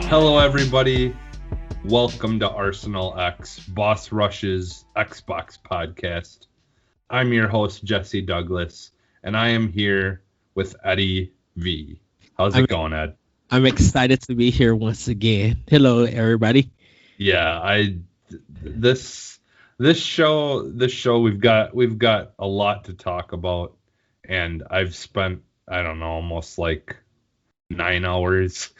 Hello, everybody. Welcome to Arsenal X, Boss Rush's Xbox podcast. I'm your host, Jesse Douglas, and I am here with Eddie V. How's I'm it going, Ed? I'm excited to be here once again. Hello, everybody. Yeah, this this show we've got a lot to talk about, and I've spent I don't know almost like 9 hours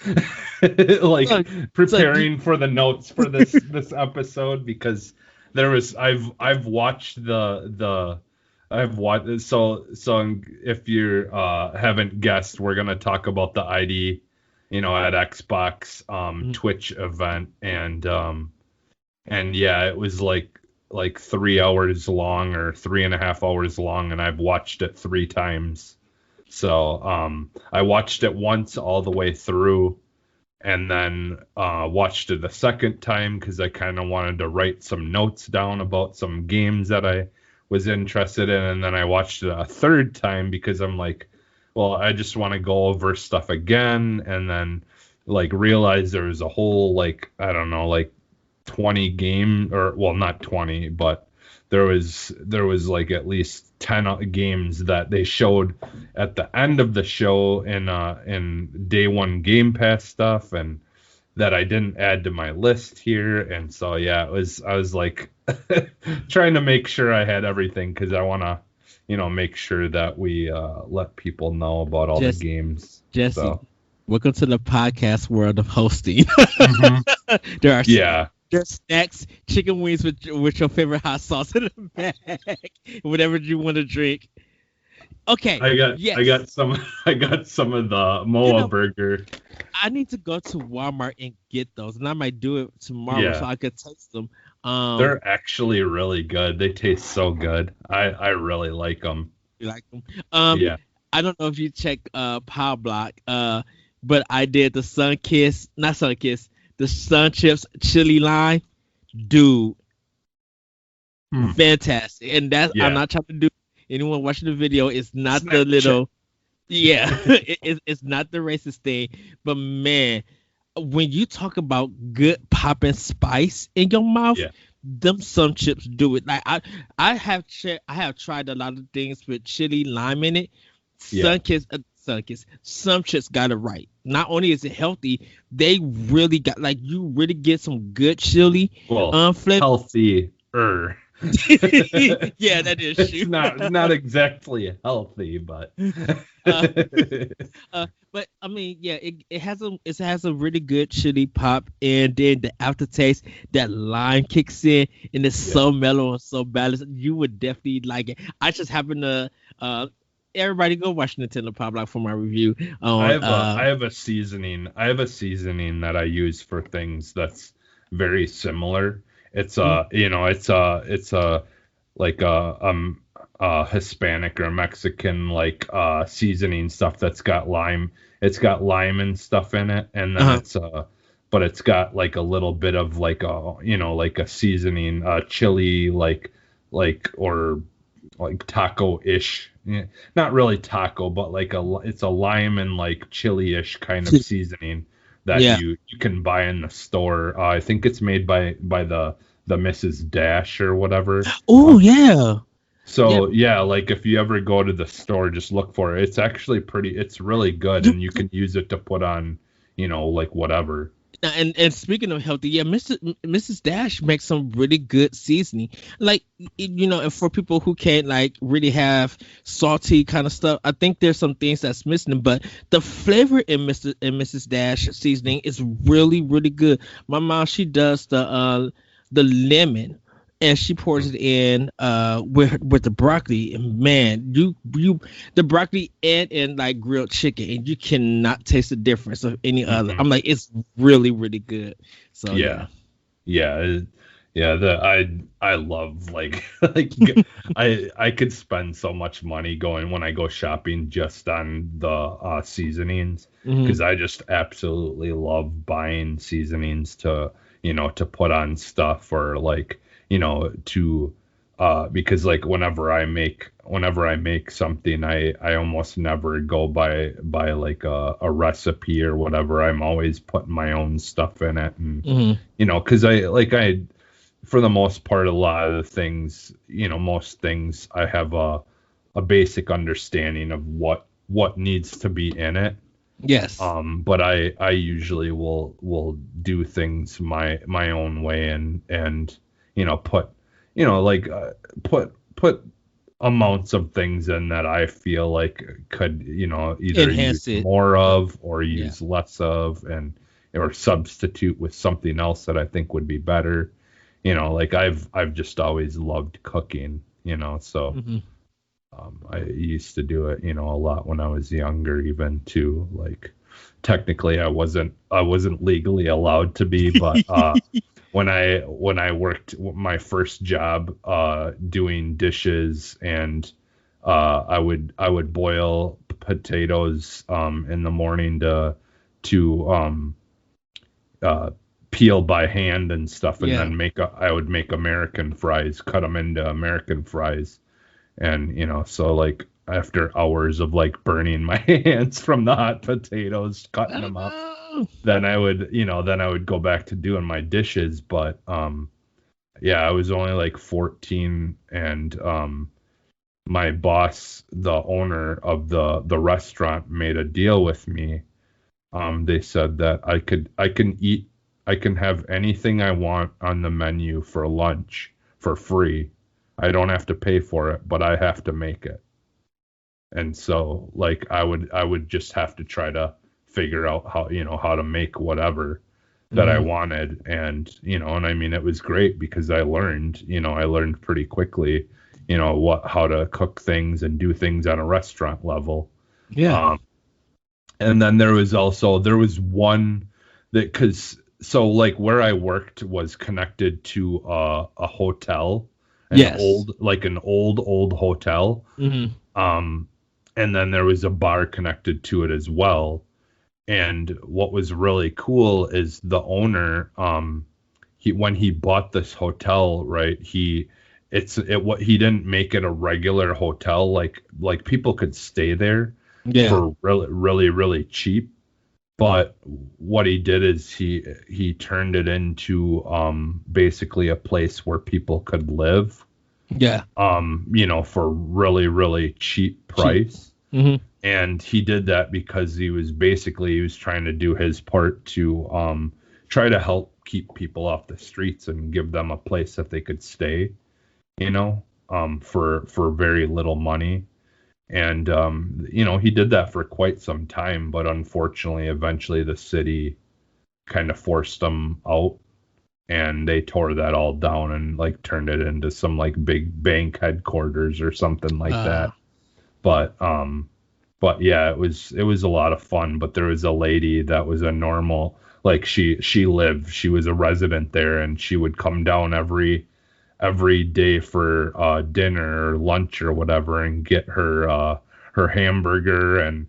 like So, so preparing for the notes for this episode because there was I've watched the I've watched so if you haven't guessed, we're gonna talk about the ID at Xbox Mhm. Twitch event, and yeah, it was like 3 hours long or 3.5 hours long, and I've watched it 3 times. So I watched it once all the way through, and then watched it a second time because I kind of wanted to write some notes down about some games that I was interested in, and then I watched it a third time because I'm like, well, I just want to go over stuff again, and then like realize there was a whole like I don't know like 20 game, or well, not 20, but there was like at least 10 games that they showed at the end of the show in day one Game Pass stuff, and that I didn't add to my list here. And so yeah, I was like trying to make sure I had everything because I want to make sure that we let people know about all the Jesse, games. Jesse, So welcome to the podcast world of hosting. hmm there are yeah, there's snacks, chicken wings with your favorite hot sauce in the bag, whatever you want to drink. Okay, I yes, got some I got some of the you Moa know burger. I need to go to Walmart and get those, and I might do it tomorrow so Yeah, I could taste them. Um, they're actually really good. They taste so good. I really like them. you like them? Um, Yeah. I don't know if you check Power Block, but I did the Sun Kiss, not Sun Kiss, the Sun Chips chili lime, dude, Hmm. fantastic. And that I'm Yeah. not trying to do anyone watching the video. It's not the Snapchat. little, yeah, it's not the racist thing, but man, when you talk about good popping spice in your mouth, Yeah. them some chips do it. Like I have tried a lot of things with chili lime in it. Yeah. Sunkiss, some chips got it right. Not only is it healthy, they really got like you really get some good chili Well, flavor. healthy. Yeah, that is It's true. not exactly healthy, but uh, but I mean, yeah, it has a really good chili pop, and then the aftertaste, that lime kicks in, and it's yeah. so mellow and so balanced. You would definitely like it. I just happen to everybody go watch Nintendo Pop Block for my review on I have a seasoning. I have a seasoning that I use for things that's very similar. It's mm, it's a like Hispanic or Mexican like seasoning stuff that's got lime. It's got lime and stuff in it, and then uh-huh. it's but it's got like a little bit of like a like a seasoning chili or like taco ish. Yeah, not really taco, but like it's a lime and like chili-ish kind of seasoning that Yeah. you can buy in the store. I think it's made by the Mrs. Dash or whatever. Oh Um, yeah. Yeah. so yeah, like if you ever go to the store, just look for it. It's actually it's really good, You and you can use it to put on, like whatever. and speaking of healthy, yeah, Mrs. Dash makes some really good seasoning. Like and for people who can't like really have salty kind of stuff, I think there's some things that's missing. But the flavor in Mrs. Dash seasoning is really really good. My mom, she does the lemon. And she pours it in with the broccoli, and man, you the broccoli and like grilled chicken, and you cannot taste the difference of any other. Hmm. I'm like, it's really, really good. So Yeah. yeah. Yeah, yeah. I love like like I could spend so much money going when I go shopping just on the seasonings Hmm. because I just absolutely love buying seasonings to to put on stuff or like to because like whenever I make something, I almost never go by like a recipe or whatever. I'm always putting my own stuff in it, and Hmm. because I for the most part, a lot of the things, most things I have a basic understanding of what needs to be in it. Yes. But I usually will do things my own way, and put like put amounts of things in that I feel like could either use Enhance it. more of or Yeah. use less of, and or substitute with something else that I think would be better. Like I've just always loved cooking, so Hmm. I used to do it, a lot when I was younger, even too. Like technically I wasn't legally allowed to be, but when I worked my first job doing dishes, and I would boil potatoes in the morning to uh peel by hand and stuff, and Yeah. then I would make American fries, cut them into American fries, and so like after hours of like burning my hands from the hot potatoes, cutting them up, Oh. then I would go back to doing my dishes. But yeah, I was only like 14, and my boss, the owner of the restaurant, made a deal with me. They said that I can have anything I want on the menu for lunch for free. I don't have to pay for it, but I have to make it. And so like I would just have to try to figure out how to make whatever that I Hmm. wanted. And I mean, it was great because I learned pretty quickly, how to cook things and do things on a restaurant level. Yeah. um and then there was one that, because so like where I worked was connected to a hotel, Yes. an old hotel. Hmm. um and then there was a bar connected to it as well. And what was really cool is the owner, when he bought this hotel, right, he didn't make it a regular hotel, like people could stay there Yeah. for really really really cheap. But what he did is he turned it into basically a place where people could live, Yeah. for really really cheap Cheap. price. Hmm. And he did that because he was trying to do his part to try to help keep people off the streets and give them a place that they could stay, for very little money. And he did that for quite some time, but unfortunately eventually the city kind of forced them out, and they tore that all down and like turned it into some like big bank headquarters or something like Uh, that. But yeah, it was a lot of fun. But there was a lady that was a normal, like she was a resident there, and she would come down every day for dinner or lunch or whatever, and get her hamburger and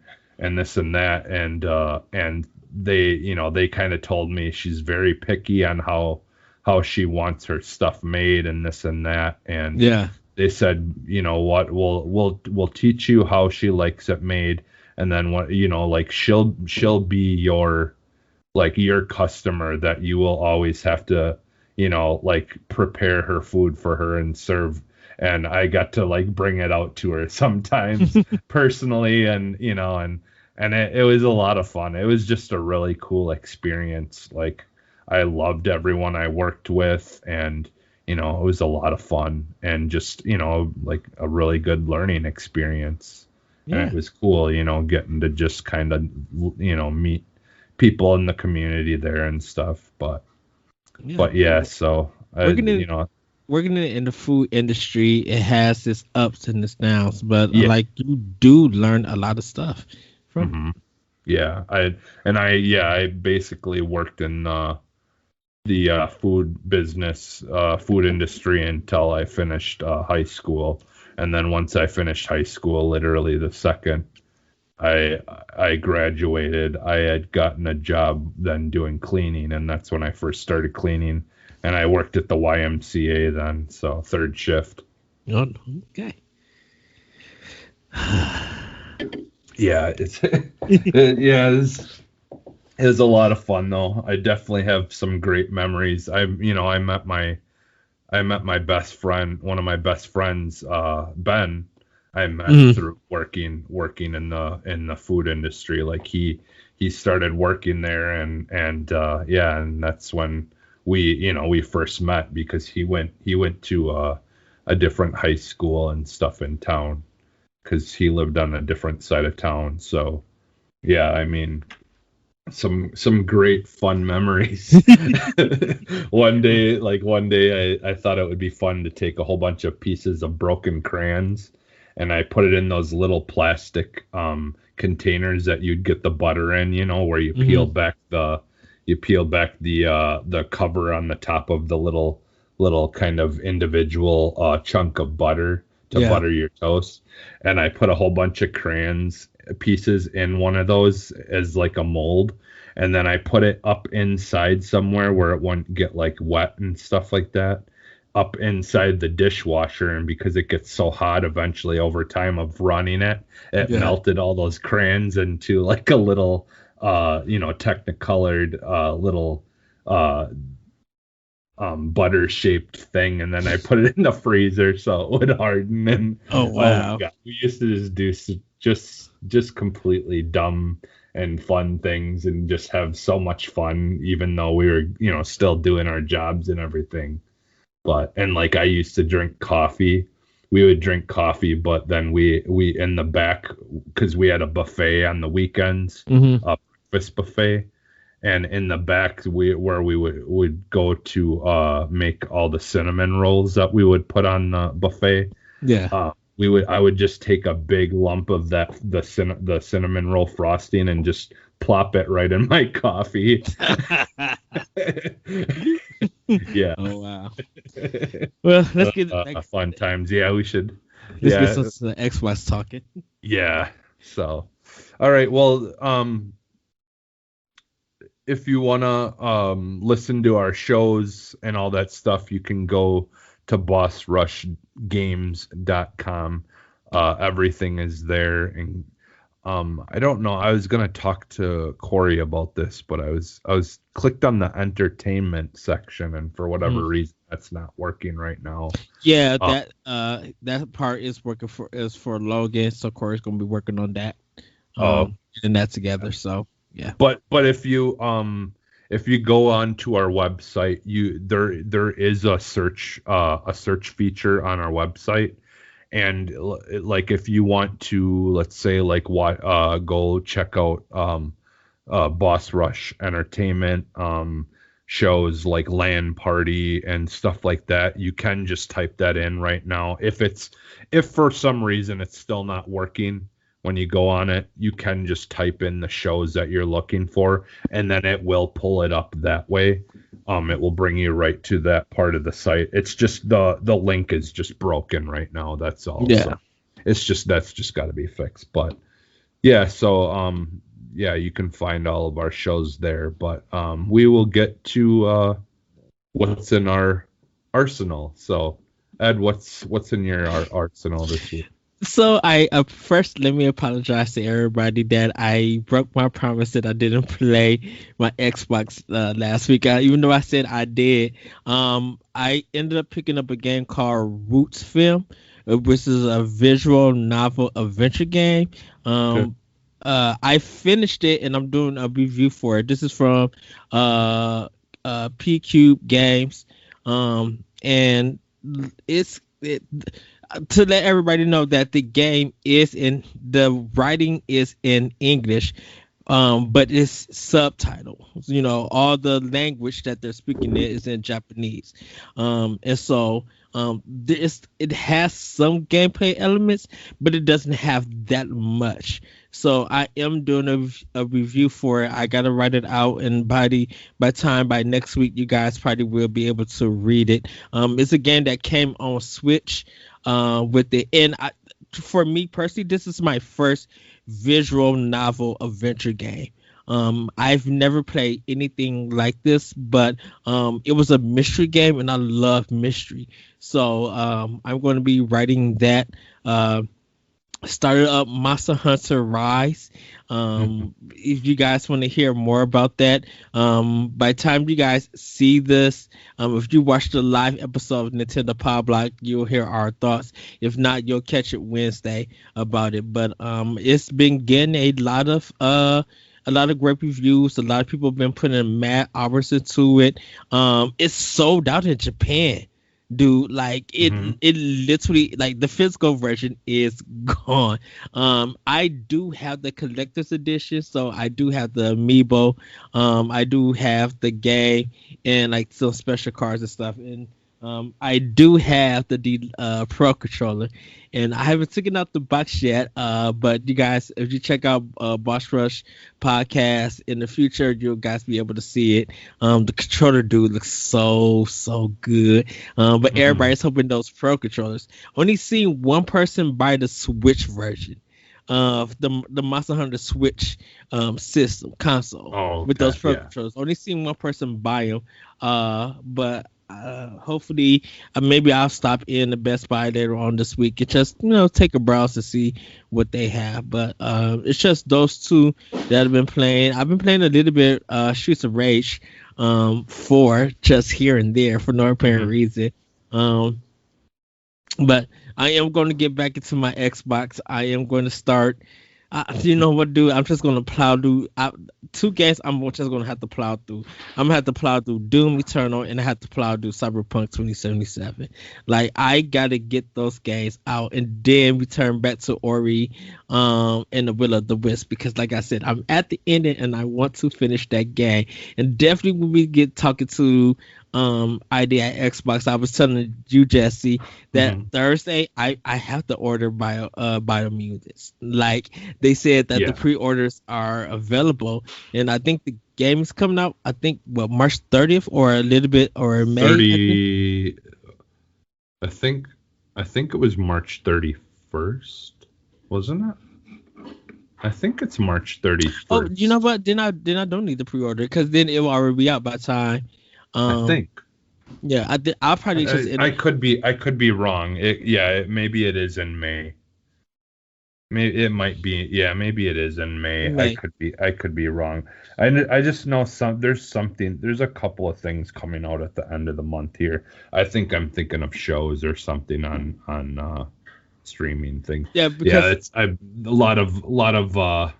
this and that. And they kind of told me she's very picky on how she wants her stuff made and this and that. And yeah. they said, you know what, we'll teach you how she likes it made. And then what, like she'll be your customer, that you will always have to, like prepare her food for her and serve. And I got to like bring it out to her sometimes personally, and it was a lot of fun. It was just a really cool experience. Like I loved everyone I worked with, and it was a lot of fun, and just like a really good learning experience. And it Yeah. was cool, getting to just kind of meet people in the community there and stuff. But Yeah. but yeah, so Working in working in the food industry, it has its ups and its downs, but yeah. like you do learn a lot of stuff from it. hmm yeah, I basically worked in the food business, food industry, until I finished high school. And then once I finished high school, literally the second I I graduated, I had gotten a job then doing cleaning, and that's when I first started cleaning. And I worked at the YMCA then, so third shift. Oh, okay. Yeah, it's yeah, it was a lot of fun though. I definitely have some great memories. I met my best friend, one of my best friends, Ben. I met Mhm. through working in the food industry. Like he started working there, and yeah, and that's when we first met because he went to a different high school and stuff in town because he lived on a different side of town. So yeah, I mean, some great fun memories. One day I thought it would be fun to take a whole bunch of pieces of broken crayons and I put it in those little plastic containers that you'd get the butter in, where Mhm. you peel back the cover on the top of the little kind of individual chunk of butter to Yeah. butter your toast. And I put a whole bunch of crayons pieces in one of those as like a mold, and then I put it up inside somewhere where it wouldn't get like wet and stuff like that, up inside the dishwasher. And because it gets so hot eventually over time of running it Yeah. melted all those crayons into like a little technicolored little uh butter shaped thing, and then I put it in the freezer so it would harden. And Oh oh my wow. god, we used to just do just completely dumb and fun things and just have so much fun, even though we were still doing our jobs and everything. But and like I used to drink coffee. We would drink coffee, but then we in the back, because we had a buffet on the weekends, Mhm. a breakfast buffet, and in the back where we would go to make all the cinnamon rolls that we would put on the buffet. Yeah. I would just take a big lump of the cinnamon roll frosting and just plop it right in my coffee. Yeah. Oh wow. Well, let's get like, Fun times. Yeah, we should. let's get Yeah, some Xbox talking. yeah. So, all right. Well, if you wanna listen to our shows and all that stuff, you can go to bossrushgames.com. Everything is there, and I don't know. I was gonna talk to Corey about this, but I was clicked on the entertainment section, and for whatever reason, that's not working right now. Yeah, Uh, that part is working for Logan, so Corey's gonna be working on that. oh, Getting that together. So yeah. but if you go on to our website, there is a search feature on our website. And like if you want to, let's say, like what go check out Boss Rush Entertainment shows like LAN Party and stuff like that, you can just type that in right now. If for some reason it's still not working when you go on it, you can just type in the shows that you're looking for, and then it will pull it up that way. It will bring you right to that part of the site. It's just the link is just broken right now. That's all. Yeah. So that's just got to be fixed. But yeah, so yeah, you can find all of our shows there. But we will get to what's in our arsenal. So Ed, what's in your arsenal this week? So I first let me apologize to everybody that I broke my promise that I didn't play my Xbox last week. Even though I said I did, I ended up picking up a game called Roots Film, which is a visual novel adventure game. Okay. I finished it and I'm doing a review for it. This is from P Cube Games, and it to let everybody know that the writing is in English, but it's subtitled. All the language that they're speaking is in Japanese, and so it has some gameplay elements, but it doesn't have that much. So I am doing a review for it. I gotta write it out, and by next week, you guys probably will be able to read it. It's a game that came on Switch, with it, and for me personally, this is my first visual novel adventure game. I've never played anything like this, but it was a mystery game, and I love mystery. So I'm going to be writing that. Started up Monster Hunter Rise. If you guys want to hear more about that, by the time you guys see this, if you watch the live episode of Nintendo Power Block, you'll hear our thoughts. If not, you'll catch it Wednesday about it. But it's been getting a lot of great reviews. A lot of people have been putting mad hours into it. It's sold out in Japan. Dude, like it literally, like, the physical version is gone. I do have the collector's edition, so I do have the amiibo. I do have the game and like some special cards and stuff, and I do have the Pro controller, and I haven't taken out the box yet. But you guys, if you check out Boss Rush podcast in the future, you'll guys be able to see it. The controller, dude, looks so good. But everybody's hoping those Pro controllers. Only seen one person buy the Switch version of the Monster Hunter Switch system console with those Pro controllers. Only seen one person buy them. But hopefully maybe I'll stop in the Best Buy later on this week and just take a browse to see what they have. But it's just those two that I've been playing. I've been playing a little bit Streets of Rage 4 just here and there for no apparent reason. But I am going to get back into my Xbox. I am going to start. You know what, dude? I'm just going to plow through 2 games. I'm just going to have to plow through. I'm going to have to plow through Doom Eternal, and I have to plow through Cyberpunk 2077. Like, I got to get those games out and then return back to Ori and the Will of the Wisp, because like I said, I'm at the ending and I want to finish that game. And definitely when we get talking to ID at Xbox, I was telling you, Jesse, that Thursday I have to order Biomutant. Like, they said that the pre-orders are available, and I think the game is coming out, I think, March 30th or a little bit, or May 30. I think it was March 31st, wasn't it? I think it's March 31st. Oh, you know what? Then I don't need the pre-order, because then it will already be out by the time. I think. Yeah, I'll probably just. I could be wrong. Maybe it is in May. Maybe it might be. Yeah, maybe it is in May. I could be wrong. I just know there's a couple of things coming out at the end of the month here. I think I'm thinking of shows or something on streaming things. Yeah, because it's a lot of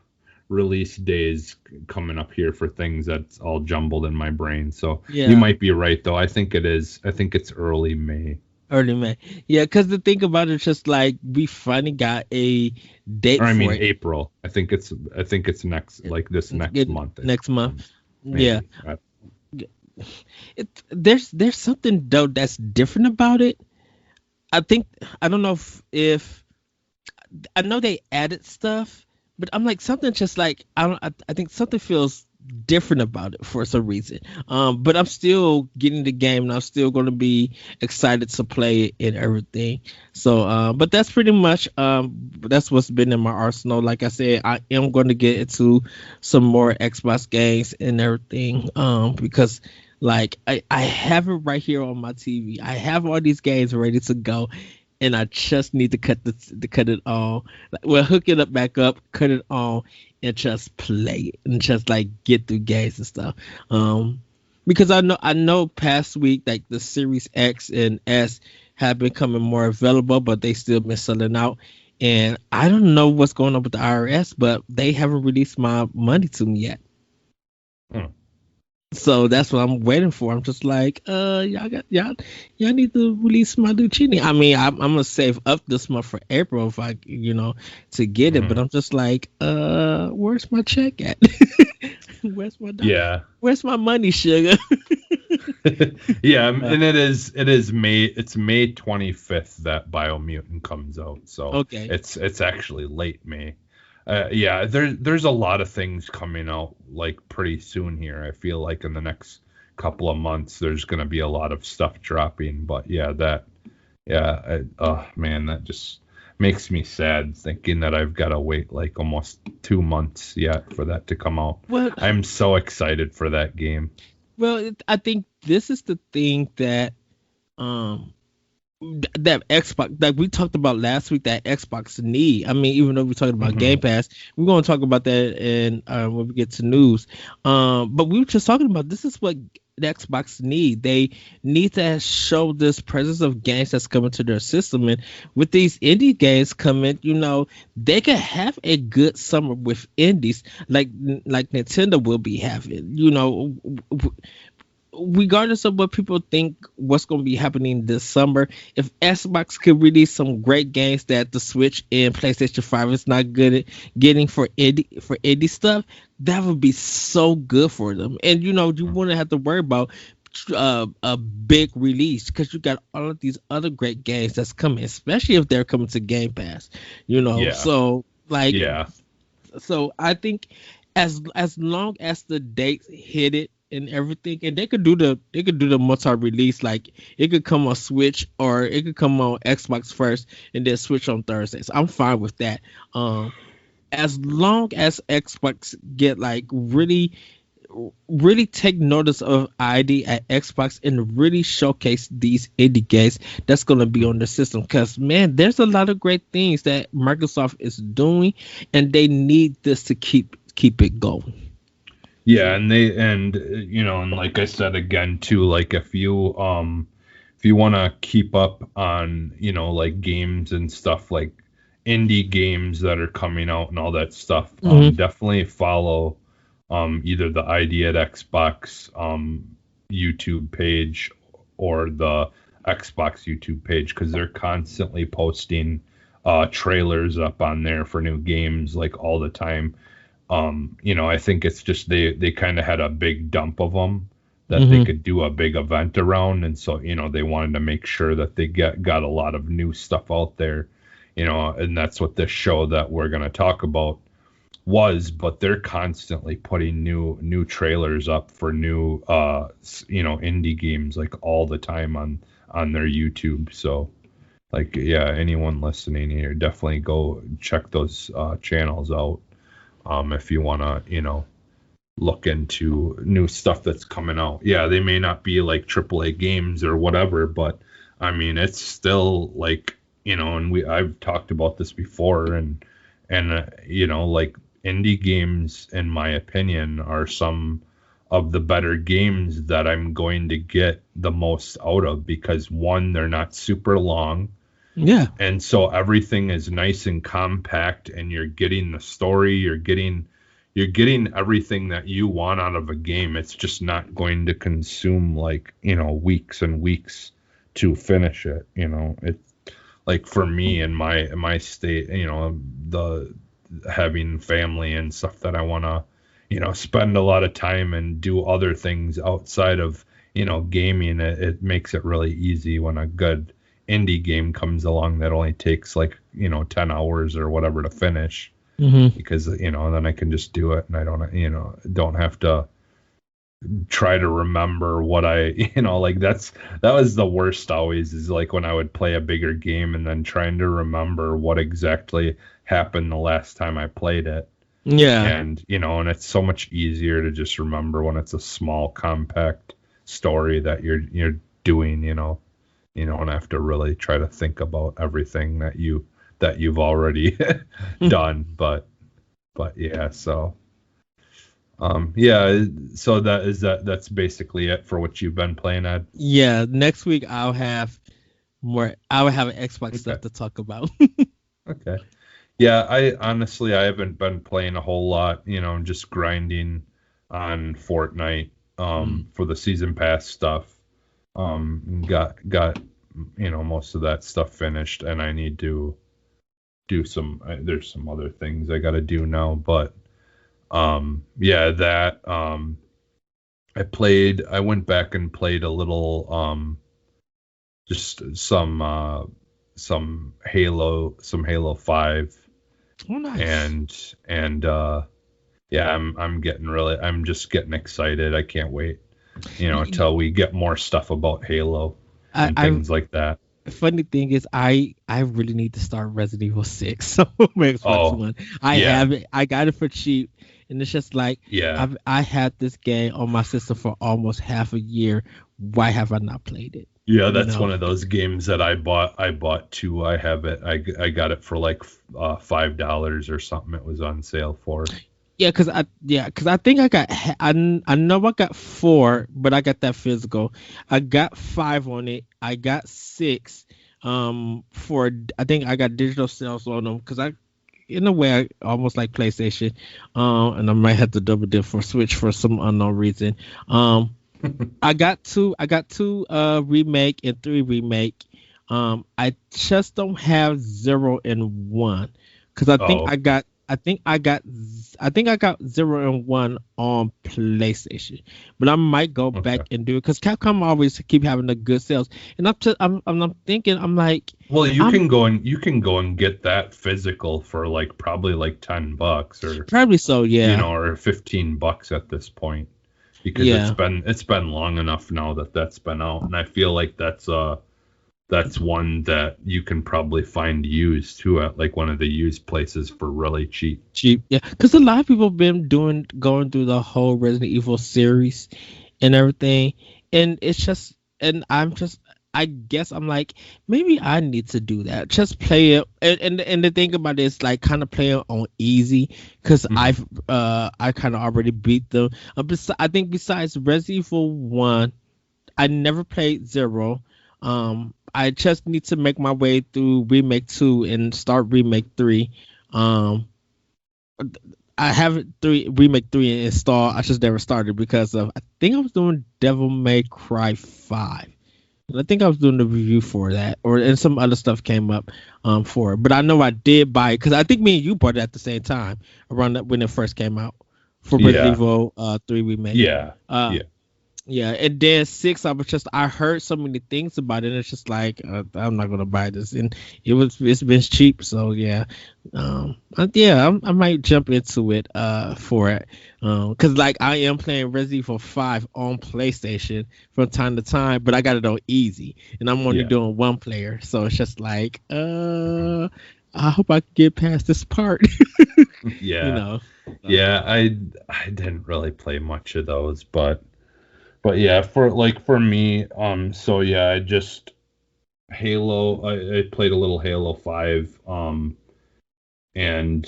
release days coming up here for things that's all jumbled in my brain. So you might be right, though. I think it's early May. Yeah, because the thing about it is just like we finally got a date. April. I think it's next, like this next month. Next month. Maybe. Yeah. There's something though that's different about it. I don't know if I know they added stuff, but I'm like, something just like, I think something feels different about it for some reason. But I'm still getting the game, and I'm still going to be excited to play it and everything. So, but that's pretty much that's what's been in my arsenal. Like I said, I am going to get into some more Xbox games and everything. Because like I have it right here on my TV. I have all these games ready to go, and I just need to cut it on. Well, hook it back up, cut it on, and just play it, and just like get through games and stuff. Because I know past week, like, the Series X and S have been coming more available, but they still been selling out. And I don't know what's going on with the IRS, but they haven't released my money to me yet. So that's what I'm waiting for. I'm just like, y'all need to release my Lucini. I mean, I'm gonna save up this month for April if I, to get it. But I'm just like, where's my check at? Where's my dollar? Yeah. Where's my money, sugar? Yeah, and it is May. It's May 25th that Biomutant comes out. So okay, it's actually late May. There's a lot of things coming out like pretty soon here. I feel like in the next couple of months there's going to be a lot of stuff dropping. But makes me sad thinking that I've got to wait like almost 2 months yet for that to come out. Well, I'm so excited for that game. I think this is the thing that um that Xbox, like we talked about last week, that Xbox need. I mean, even though we're talking about Hmm. Game Pass, we're going to talk about that in when we get to news. But we were just talking about this is what the Xbox need. They need to show this presence of games that's coming to their system, and with these indie games coming, they can have a good summer with indies, like Nintendo will be having. Regardless of what people think what's going to be happening this summer, if Xbox could release some great games that the Switch and PlayStation 5 is not good at getting for indie stuff, that would be so good for them. And you wouldn't have to worry about a big release because you got all of these other great games that's coming, especially if they're coming to Game Pass. Yeah. So like, Yeah. so I think as long as the dates hit it and everything, and they could do the multi-release, like it could come on Switch or it could come on Xbox first and then Switch on Thursdays. I'm fine with that. As long as Xbox get like really take notice of ID at Xbox and really showcase these indie games that's going to be on the system. Because, man, there's a lot of great things that Microsoft is doing, and they need this to keep it going. Yeah, and like I said again too, like if you want to keep up on, like games and stuff, like indie games that are coming out and all that stuff, Hmm. definitely follow either the ID at Xbox YouTube page or the Xbox YouTube page, because they're constantly posting trailers up on there for new games like all the time. I think it's just they kind of had a big dump of them that they Hmm. could do a big event around, and so they wanted to make sure that they got a lot of new stuff out there, and that's what this show that we're going to talk about was. But they're constantly putting new trailers up for new indie games like all the time on their YouTube. So like, yeah, anyone listening here, definitely go check those channels out if you want to, look into new stuff that's coming out. Yeah, they may not be like AAA games or whatever, but I mean, it's still like, and I've talked about this before, and like indie games, in my opinion, are some of the better games that I'm going to get the most out of, because one, they're not super long, Yeah. and so everything is nice and compact, and you're getting the story, you're getting everything that you want out of a game. It's just not going to consume like, weeks and weeks to finish it. It, like for me in my state, the having family and stuff that I want to, spend a lot of time and do other things outside of, gaming. It makes it really easy when a good indie game comes along that only takes like, 10 hours or whatever to finish, Hmm. because then I can just do it, and I don't have to try to remember what I like that was the worst always, is like when I would play a bigger game and then trying to remember what exactly happened the last time I played it. Yeah. And it's so much easier to just remember when it's a small compact story that you're doing. You don't have to really try to think about everything that you've already done. But yeah, so yeah, so that's basically it for what you've been playing at. Yeah. Next week I'll have more. I will have an Xbox Okay. stuff to talk about. Okay. Yeah, I haven't been playing a whole lot, just grinding on Fortnite Mm. for the season pass stuff. Got most of that stuff finished, and I need to do some there's some other things I got to do now, but yeah, that I went back and played a little just some Halo 5, Oh, nice. and yeah, I'm just getting excited. I can't wait, Y- till we get more stuff about Halo I, and I things like that. funny thing is, I really need to start Resident Evil 6 so Xbox Oh, One. I yeah, have it. I got it for cheap, and it's just like yeah. I had this game on my system for almost half a year. Why have I not played it? Yeah, You that's know? one of those games that I bought too. I have it. I got it for like $5 or something. It was on sale for. Cause I think I got I know I got 4, but I got that physical. I got 5 on it. I got 6 for I think I got digital sales on them because I in a way I almost like PlayStation. And I might have to double dip for Switch for some unknown reason. I got two remake and 3 remake. I just don't have 0 and 1 because Oh, I think I got 0 and 1 on PlayStation, but I might go back okay. and do it because Capcom always keep having the good sales, and I'm thinking I'm like Well, I'm you can go and get that physical for like probably like $10 or probably so, yeah. or $15 at this point because Yeah. it's been long enough now that that's been out, and I feel like that's one that you can probably find used too at like one of the used places for really cheap. Cheap, yeah, because a lot of people have been going through the whole Resident Evil series and everything, and it's just, and I guess I'm like, maybe I need to do that, just play it, and the thing about it is like kind of play it on easy, because Hmm. I kind of already beat them. I think besides Resident Evil 1, I never played 0. I just need to make my way through remake 2 and start remake 3. Um, I have 3 installed. I just never started because of I think I was doing Devil May Cry 5. And I think I was doing the review for that, or and some other stuff came up for it. But I know I did buy it because I think me and you bought it at the same time around when it first came out for Resident Yeah, Evil 3 remake. yeah, Uh, yeah. yeah, and then 6, I heard so many things about it. And it's just like I'm not gonna buy this, and it's been cheap, so yeah, yeah, I might jump into it for it, because like I am playing Resident Evil 5 on PlayStation from time to time, but I got it on easy, and I'm only Yeah. doing one player, so it's just like Mhm. I hope I can get past this part, you Yeah. know. So, Yeah, I didn't really play much of those, but yeah, for like for me, so yeah, I just Halo, I played a little Halo 5, and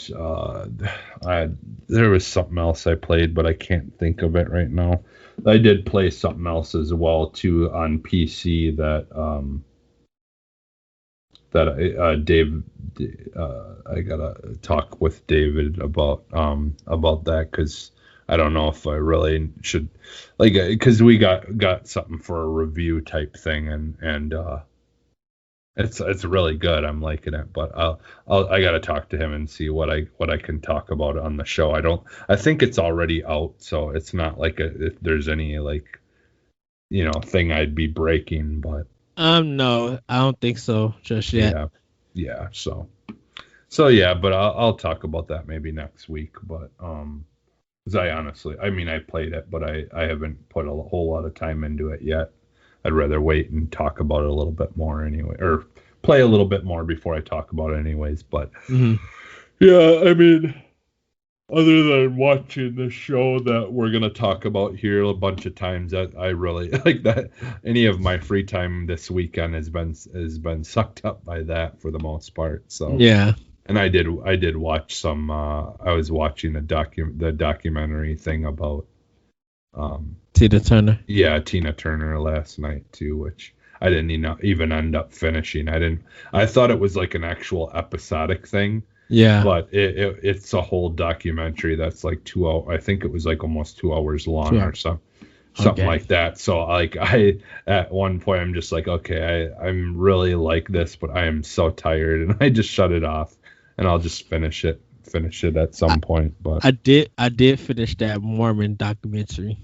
I there was something else I played, but I can't think of it right now. I did play something else as well too on PC that Dave, I gotta talk with David about that because I don't know if I really should like because we got something for a review type thing and it's really good. I'm liking it, but I gotta talk to him and see what I can talk about on the show. I think it's already out, so it's not like if there's any like thing I'd be breaking, but no, I don't think so just yet. yeah, yeah. So yeah, but I'll talk about that maybe next week. But 'cause I honestly, I mean, I played it, but I haven't put a whole lot of time into it yet. I'd rather wait and talk about it a little bit more anyway, or play a little bit more before I talk about it anyways. But Mhm. yeah, I mean, other than watching the show that we're gonna talk about here a bunch of times, that I really like that. Any of my free time this weekend has been sucked up by that for the most part. So. Yeah. And I did watch some I was watching the documentary thing about Tina Turner. yeah, Tina Turner last night too, which I didn't even end up finishing. I thought it was like an actual episodic thing, Yeah. but it's a whole documentary that's like 2 hours. I think it was like almost 2 hours long Sure. or something Okay. like that. So like I at one point I'm just like, okay, I'm really like this, but I am so tired, and I just shut it off, and I'll just finish it at I, some point. But I did finish that Mormon documentary.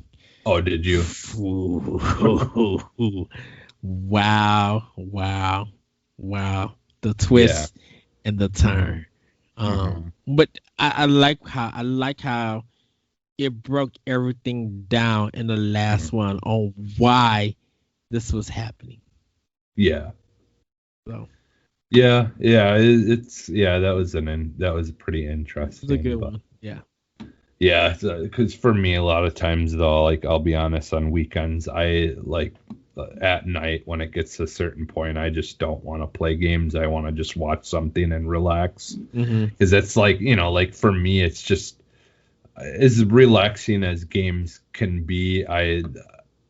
oh, did you? Ooh. Wow. Wow. Wow. The Yeah. twist and the Hmm. turn. Hmm. But I like how it broke everything down in the Hmm. last one on why this was happening. Yeah. So that was pretty it's a good interesting, but one. Yeah. yeah, because for me, a lot of times though, like I'll be honest, on weekends, I like at night when it gets to a certain point, I just don't want to play games. I want to just watch something and relax. Mm-hmm. Because it's like, like for me, it's just as relaxing as games can be.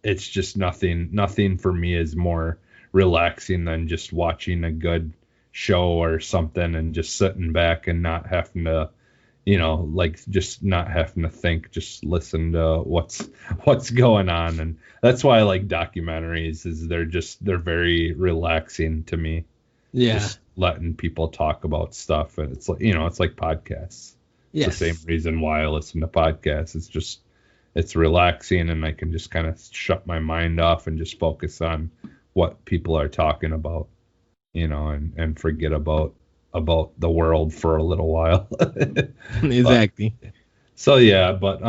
It's just nothing for me is more relaxing than just watching a good show or something and just sitting back and not having to like just not having to think, just listen to what's going on. And that's why I like documentaries, is they're very relaxing to me. Yeah. Just letting people talk about stuff, and it's like, it's like podcasts. It's the same Yes. reason why I listen to podcasts. It's relaxing, and I can just kind of shut my mind off and just focus on what people are talking about, and forget about the world for a little while. But Exactly. so yeah, but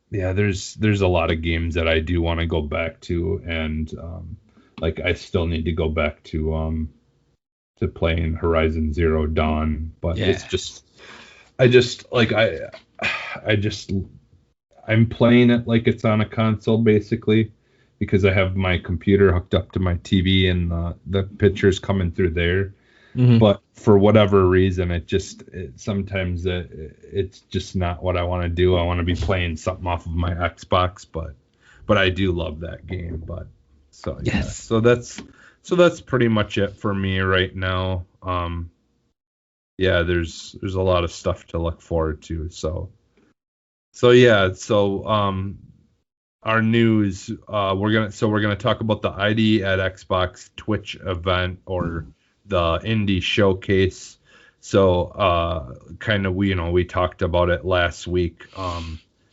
yeah, there's a lot of games that I do want to go back to, and like I still need to go back to playing Horizon Zero Dawn, but it's Yeah. just I just I'm playing it like it's on a console basically, because I have my computer hooked up to my TV and the pictures coming through there. Mm-hmm. But for whatever reason, sometimes it's just not what I want to do. I want to be playing something off of my Xbox, but I do love that game. But so yeah, Yes. so that's pretty much it for me right now. Yeah, there's a lot of stuff to look forward to. So yeah, our news, we're gonna talk about the ID at Xbox Twitch event, or the indie showcase. So kind of we talked about it last week. That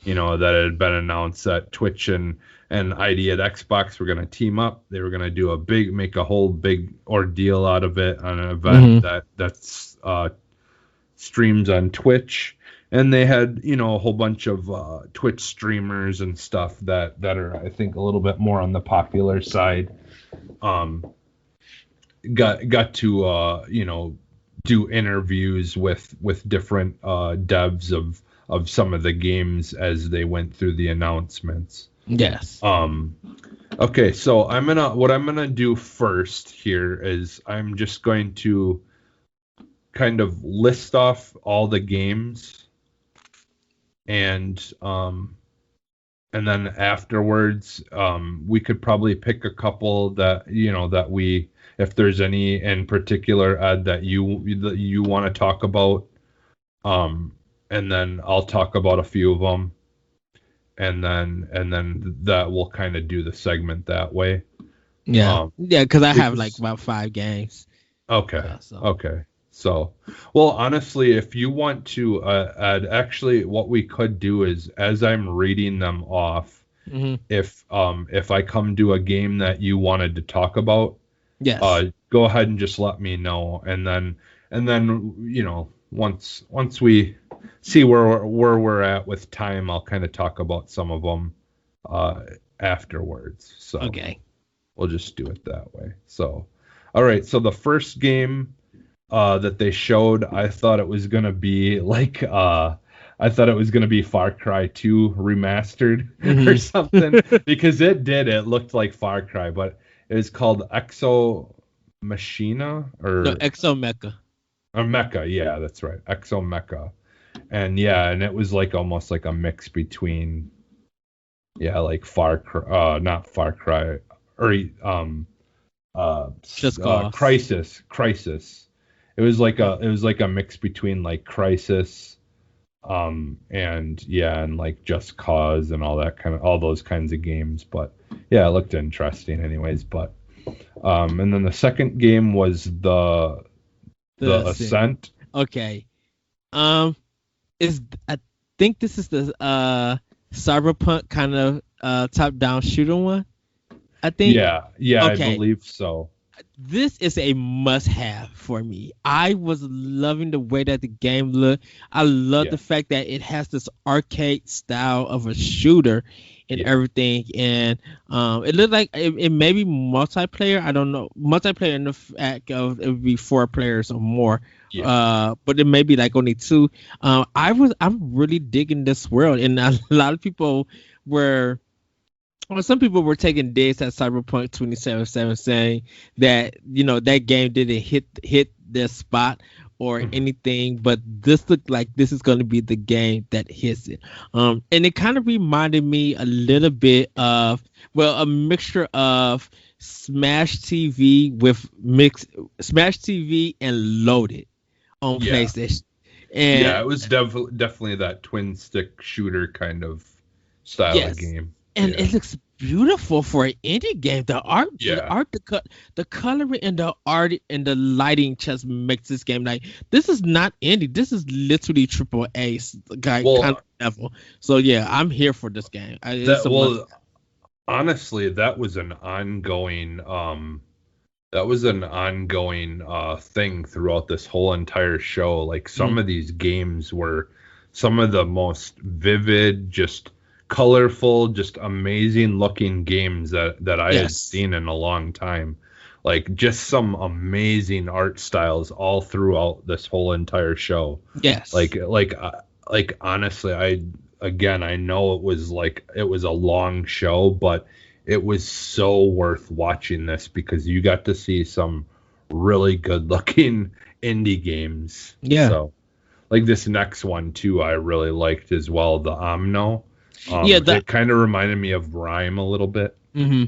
it had been announced that Twitch and ID at Xbox were gonna team up. They were gonna make a whole big ordeal out of it on an event Mm-hmm. that's streams on Twitch. And they had, a whole bunch of Twitch streamers and stuff that are, I think, a little bit more on the popular side. Um, got to do interviews with different devs of some of the games as they went through the announcements. Yes. Okay, so what I'm gonna do first here is I'm just going to kind of list off all the games, and then afterwards we could probably pick a couple if there's any in particular, Ed, that you want to talk about, and then I'll talk about a few of them, and then that will kind of do the segment that way. Yeah. um Yeah. Because I have like because about 5 games. Okay. So. Okay. So, well, honestly, if you want to add, actually, what we could do is, as I'm reading them off, Mm-hmm. if I come to a game that you wanted to talk about, Yes. go ahead and just let me know, and then once we see where we're at with time, I'll kind of talk about some of them uh afterwards. So Okay. we'll just do it that way. So, all right. So the first game that they showed, I thought it was gonna be like I thought it was gonna be Far Cry 2 remastered or something, Mm-hmm. because it looked like Far Cry, but it was called Exo Machina, No, or Exo Mecha. Mecha. Yeah, that's right, Exo Mecha. And yeah, and it was like almost like a mix between, yeah, like Far Cry, not Far Cry, or Just Cause. Crisis. It was like a mix between like Crisis, and yeah, and like Just Cause and all those kinds of games. But yeah, it looked interesting anyways. But and then the second game was the Ascent. Ascent. Okay. Um, is I think this is the cyberpunk kind of top down shooter one. I think. Yeah, I Okay. believe so. This is a must-have for me. I was loving the way that the game looked. I love Yeah. the fact that it has this arcade style of a shooter and Yeah. everything, and it looked like it may be multiplayer. I don't know, multiplayer in the fact of it would be 4 players or more. Yeah. But it may be like only 2. I'm really digging this world, and a lot of people were. Well, some people were taking digs at Cyberpunk 2077, saying that that game didn't hit their spot or Mhm. anything, but this looked like this is going to be the game that hits it. And it kind of reminded me a little bit of, well, a mixture of Smash TV with Smash TV and Loaded on Yeah. PlayStation. Yeah, And it was definitely that twin stick shooter kind of style of yes, game. and Yeah. it looks beautiful for an indie game. Yeah. The coloring and the art and the lighting just makes this game like this is not indie. This is literally triple A guy Well, kind of level. So yeah, I'm here for this game. It's that a must. well, honestly, that was an ongoing thing throughout this whole entire show. Like some Mm, of these games were some of the most vivid, just colorful, just amazing looking games that I had yes, seen in a long time. Like just some amazing art styles all throughout this whole entire show. yes, Like honestly, I know it was a long show, but it was so worth watching this because you got to see some really good looking indie games. yeah, So like this next one too, I really liked as well, the Omno. yeah. It kind of reminded me of Rhyme a little bit, Hmm.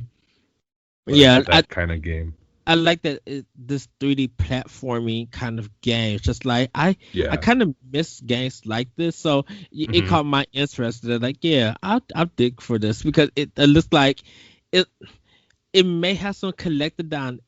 like Yeah, that kind of game. I like that this 3D platforming kind of game. It's just like I Yeah. kind of miss games like this, so it Hmm. caught my interest. They're like, yeah, I'll dig for this because it looks like it it may have some collectathon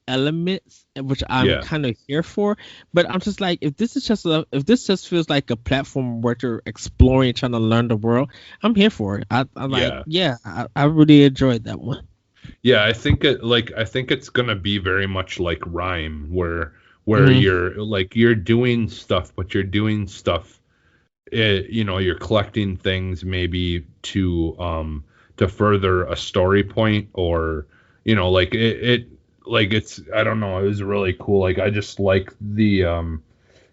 elements, which I'm Yeah. kind of here for. But I'm just like, if this just feels like a platform where you're exploring, trying to learn the world, I'm here for it. I'm like, Yeah. yeah, I really enjoyed that one. Yeah, I think it's gonna be very much like Rhyme, where Hmm. you're doing stuff, but you're doing stuff. You're collecting things maybe to further a story point, or it's I don't know. It was really cool. Like I just like the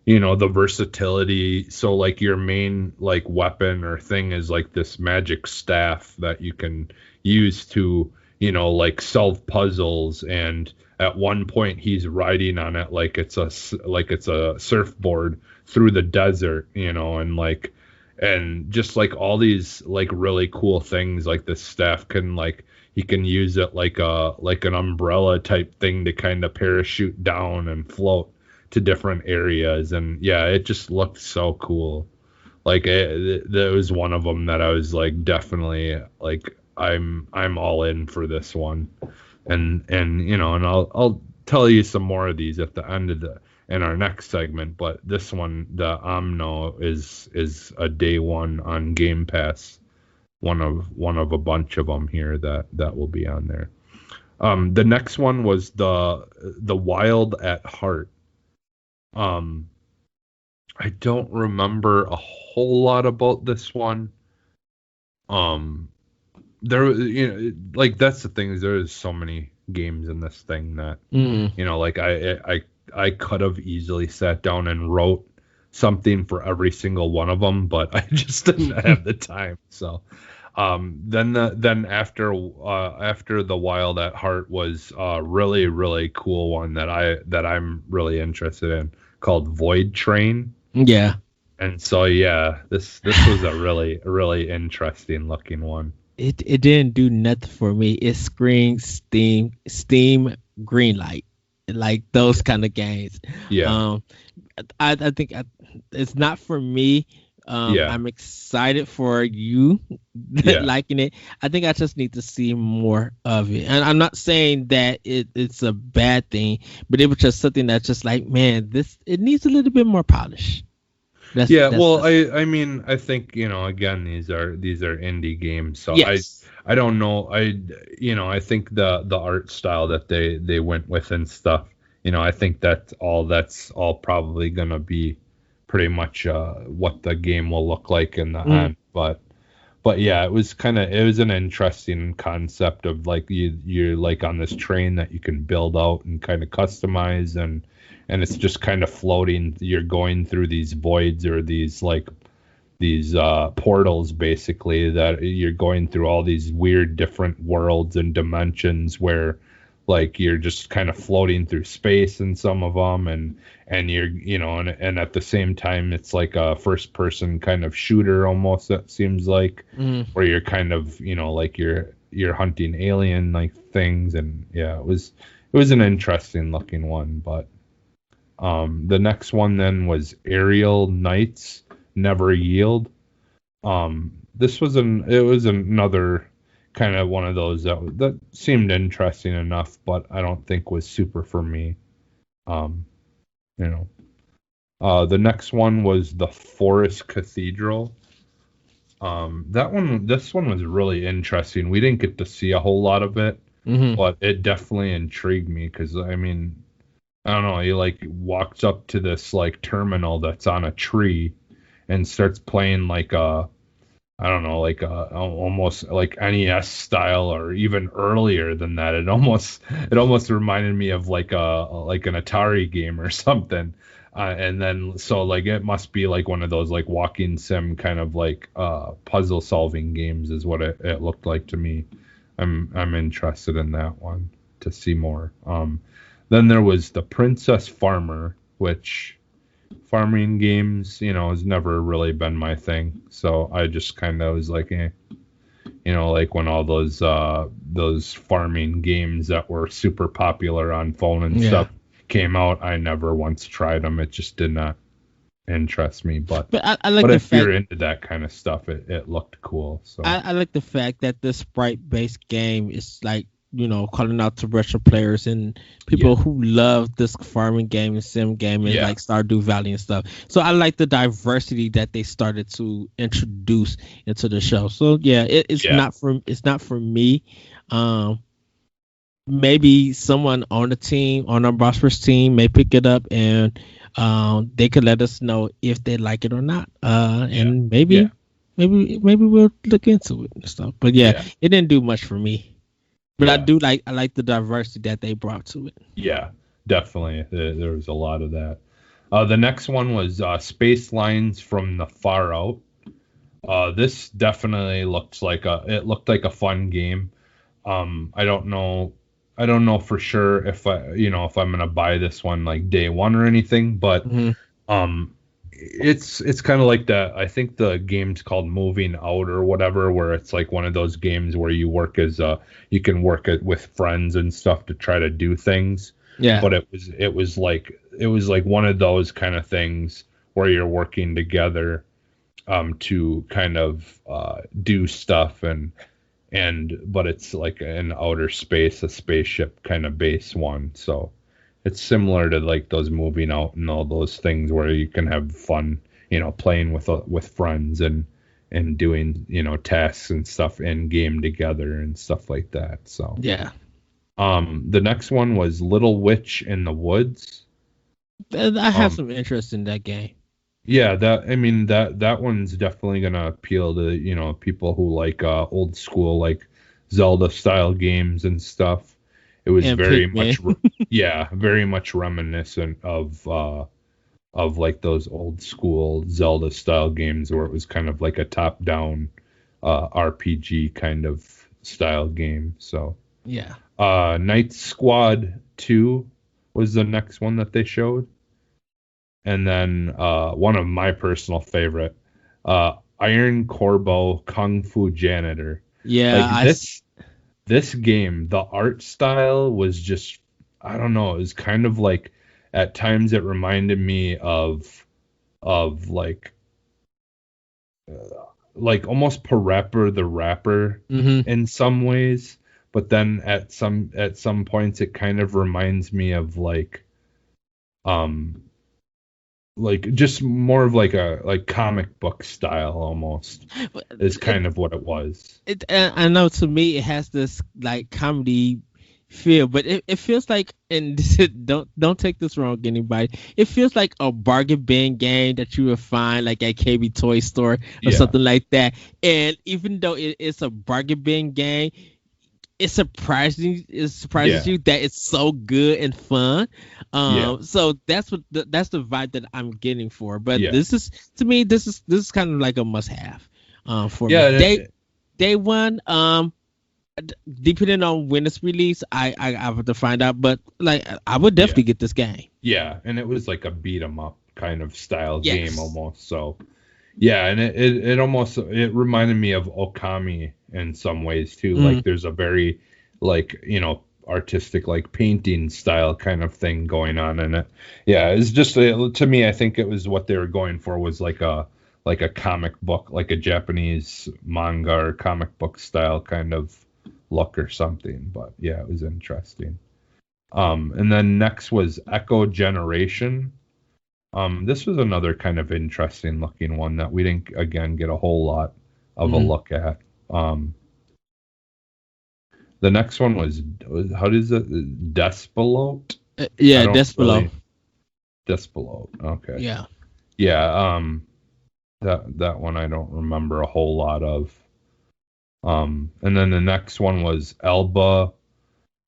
versatility. So like your main like weapon or thing is like this magic staff that you can use to like solve puzzles. And at one point he's riding on it like it's a surfboard through the desert, and just like all these like really cool things. Like this staff can like he can use it like an umbrella type thing to kind of parachute down and float to different areas. And yeah, it just looked so cool. Like that was one of them that I was like definitely like I'm all in for this one. And I'll tell you some more of these at the end of the in our next segment. But this one, the Omno, is a day one on Game Pass. One of a bunch of them here that will be on there. The next one was the Wild at Heart. um I don't remember a whole lot about this one. Um, like that's the thing, is there's so many games in this thing that Mm. like I could have easily sat down and wrote something for every single one of them, but I just didn't have the time. So then after the Wild at Heart was a really really cool one that I'm really interested in, called Void Train. Yeah. And so yeah, this was a really interesting looking one. It didn't do nothing for me. It screams Steam Greenlight, like those kind of games. Yeah. Um, I think it's not for me. Yeah. I'm excited for you Yeah. liking it. I think I just need to see more of it. And I'm not saying that it's a bad thing, but it was just something that's just like, man, it needs a little bit more polish. Yeah, well, That's I mean, I think, again, these are indie games, so yes. I don't know. I think the art style that they went with and stuff, I think that's all probably gonna be pretty much what the game will look like in the Mm, end. But yeah, it was an interesting concept of like you're like on this train that you can build out and kind of customize, and it's just kind of floating. You're going through these voids or these portals basically, that you're going through all these weird different worlds and dimensions where like you're just kind of floating through space in some of them, and you're and at the same time it's like a first person kind of shooter almost, that seems like, mm. where you're kind of like you're hunting alien like things. And yeah, it was an interesting looking one. But the next one then was Aerial Knights Never Yield. This was another kind of one of those that seemed interesting enough, but I don't think was super for me. Um, you know. The next one was the Forest Cathedral. This one was really interesting. We didn't get to see a whole lot of it, Hmm. but it definitely intrigued me because I mean, I don't know. He like walks up to this like terminal that's on a tree and starts playing like I don't know, like almost like NES style or even earlier than that. It almost reminded me of like an Atari game or something. And then so like it must be like one of those like walking sim kind of like puzzle solving games is what it looked like to me. I'm interested in that one to see more. Then there was the Princess Farmer, which farming games, has never really been my thing. So I just kind of was like, like when all those farming games that were super popular on phone and Yeah. stuff came out, I never once tried them. It just did not interest me. But But I like but the if you're fact into that kind of stuff, it looked cool. So I like the fact that this sprite based game is like, calling out to retro players and yeah, people who love this farming game and sim game and yeah, like Stardew Valley and stuff. So I like the diversity that they started to introduce into the show. So yeah, yeah, it's not for me. Um, Maybe someone on the team, on our Prosperous team, may pick it up and they could let us know if they like it or not. yeah, And yeah, maybe we'll look into it and stuff. But yeah, yeah, it didn't do much for me. But yeah, I like the diversity that they brought to it. yeah. Definitely, there was a lot of that. The next one was Space Lines from the Far Out. This definitely looked like a fun game. I don't know for sure if I'm gonna buy this one like day one or anything, but Hmm. it's kind of like that. I think the game's called Moving Out or whatever, where it's like one of those games where you can work it with friends and stuff to try to do things. Yeah, But it was like one of those kind of things where you're working together to kind of do stuff, but it's like in outer space, a spaceship kind of base one. So it's similar to like those moving out and all those things where you can have fun, playing with friends and doing tasks and stuff in game together and stuff like that. So yeah. the next one was Little Witch in the Woods. I have Um, some interest in that game. Yeah, I mean that one's definitely gonna appeal to, people who like old school like Zelda style games and stuff. It was And very Pikmin. much yeah, very much reminiscent of like those old school Zelda style games where it was kind of like a top down RPG kind of style game. So Yeah. Night Squad 2 was the next one that they showed. And then one of my personal favorite, Iron Corbo Kung Fu Janitor. Yeah, Like this game, the art style was just, I don't know, it was kind of like at times it reminded me of like almost Parappa the Rapper hmm in some ways, but then at some points it kind of reminds me of like um like just more of like a like comic book style almost But is kind of what it was. I know to me it has this like comedy feel, but it feels like, and don't take this wrong, anybody. It feels like a bargain bin game that you would find like at KB Toy Store or Yeah. something like that. And even though it's a bargain bin game, it surprises Yeah. you that it's so good and fun. Yeah. So that's the vibe that I'm getting for. But Yeah. this is, to me, this is kind of like a must have for me. Yeah. Day one, depending on when it's released, I have to find out. But like, I would Yeah. definitely get this game. Yeah. And it was like a beat 'em up kind of style game Yes. almost. So yeah, and it almost it reminded me of Okami in some ways too. Mm. Like there's a very like, artistic like painting style kind of thing going on in it. Yeah, it's just to me I think it was what they were going for was like a comic book, like a Japanese manga or comic book style kind of look or something. But yeah, it was interesting. And then next was Echo Generation. This was another kind of interesting looking one that we didn't again get a whole lot of a look at. The next one was how does it Despelote? I Yeah, don't that's below. really Despelote. Okay. Yeah. Yeah, that one I don't remember a whole lot of. And then the next one was Elba,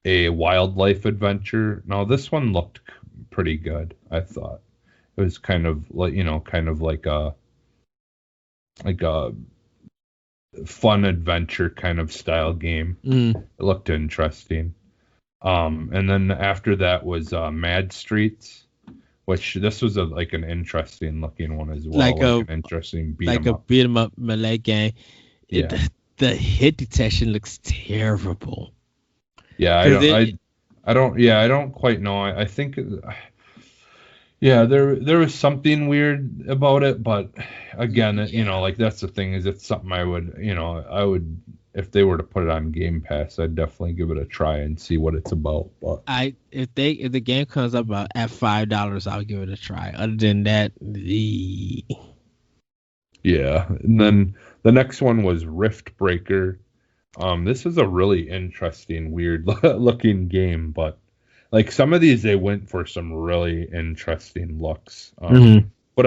a wildlife adventure. Now this one looked pretty good, I thought. It was kind of like, kind of like a fun adventure kind of style game. Mm. It looked interesting. And then after that was Mad Streets, which this was like an interesting looking one as well, Like an interesting beat 'em up. beat 'em up melee game. Yeah. The hit detection looks terrible. Yeah, 'Cause I don't quite know. I think yeah, there was something weird about it, but again, like that's the thing is it's something I would if they were to put it on Game Pass, I'd definitely give it a try and see what it's about. But if the game comes up at $5, I'll give it a try. Other than that, yeah, and then the next one was Rift Breaker. This is a really interesting, weird looking game, but like some of these they went for some really interesting looks. But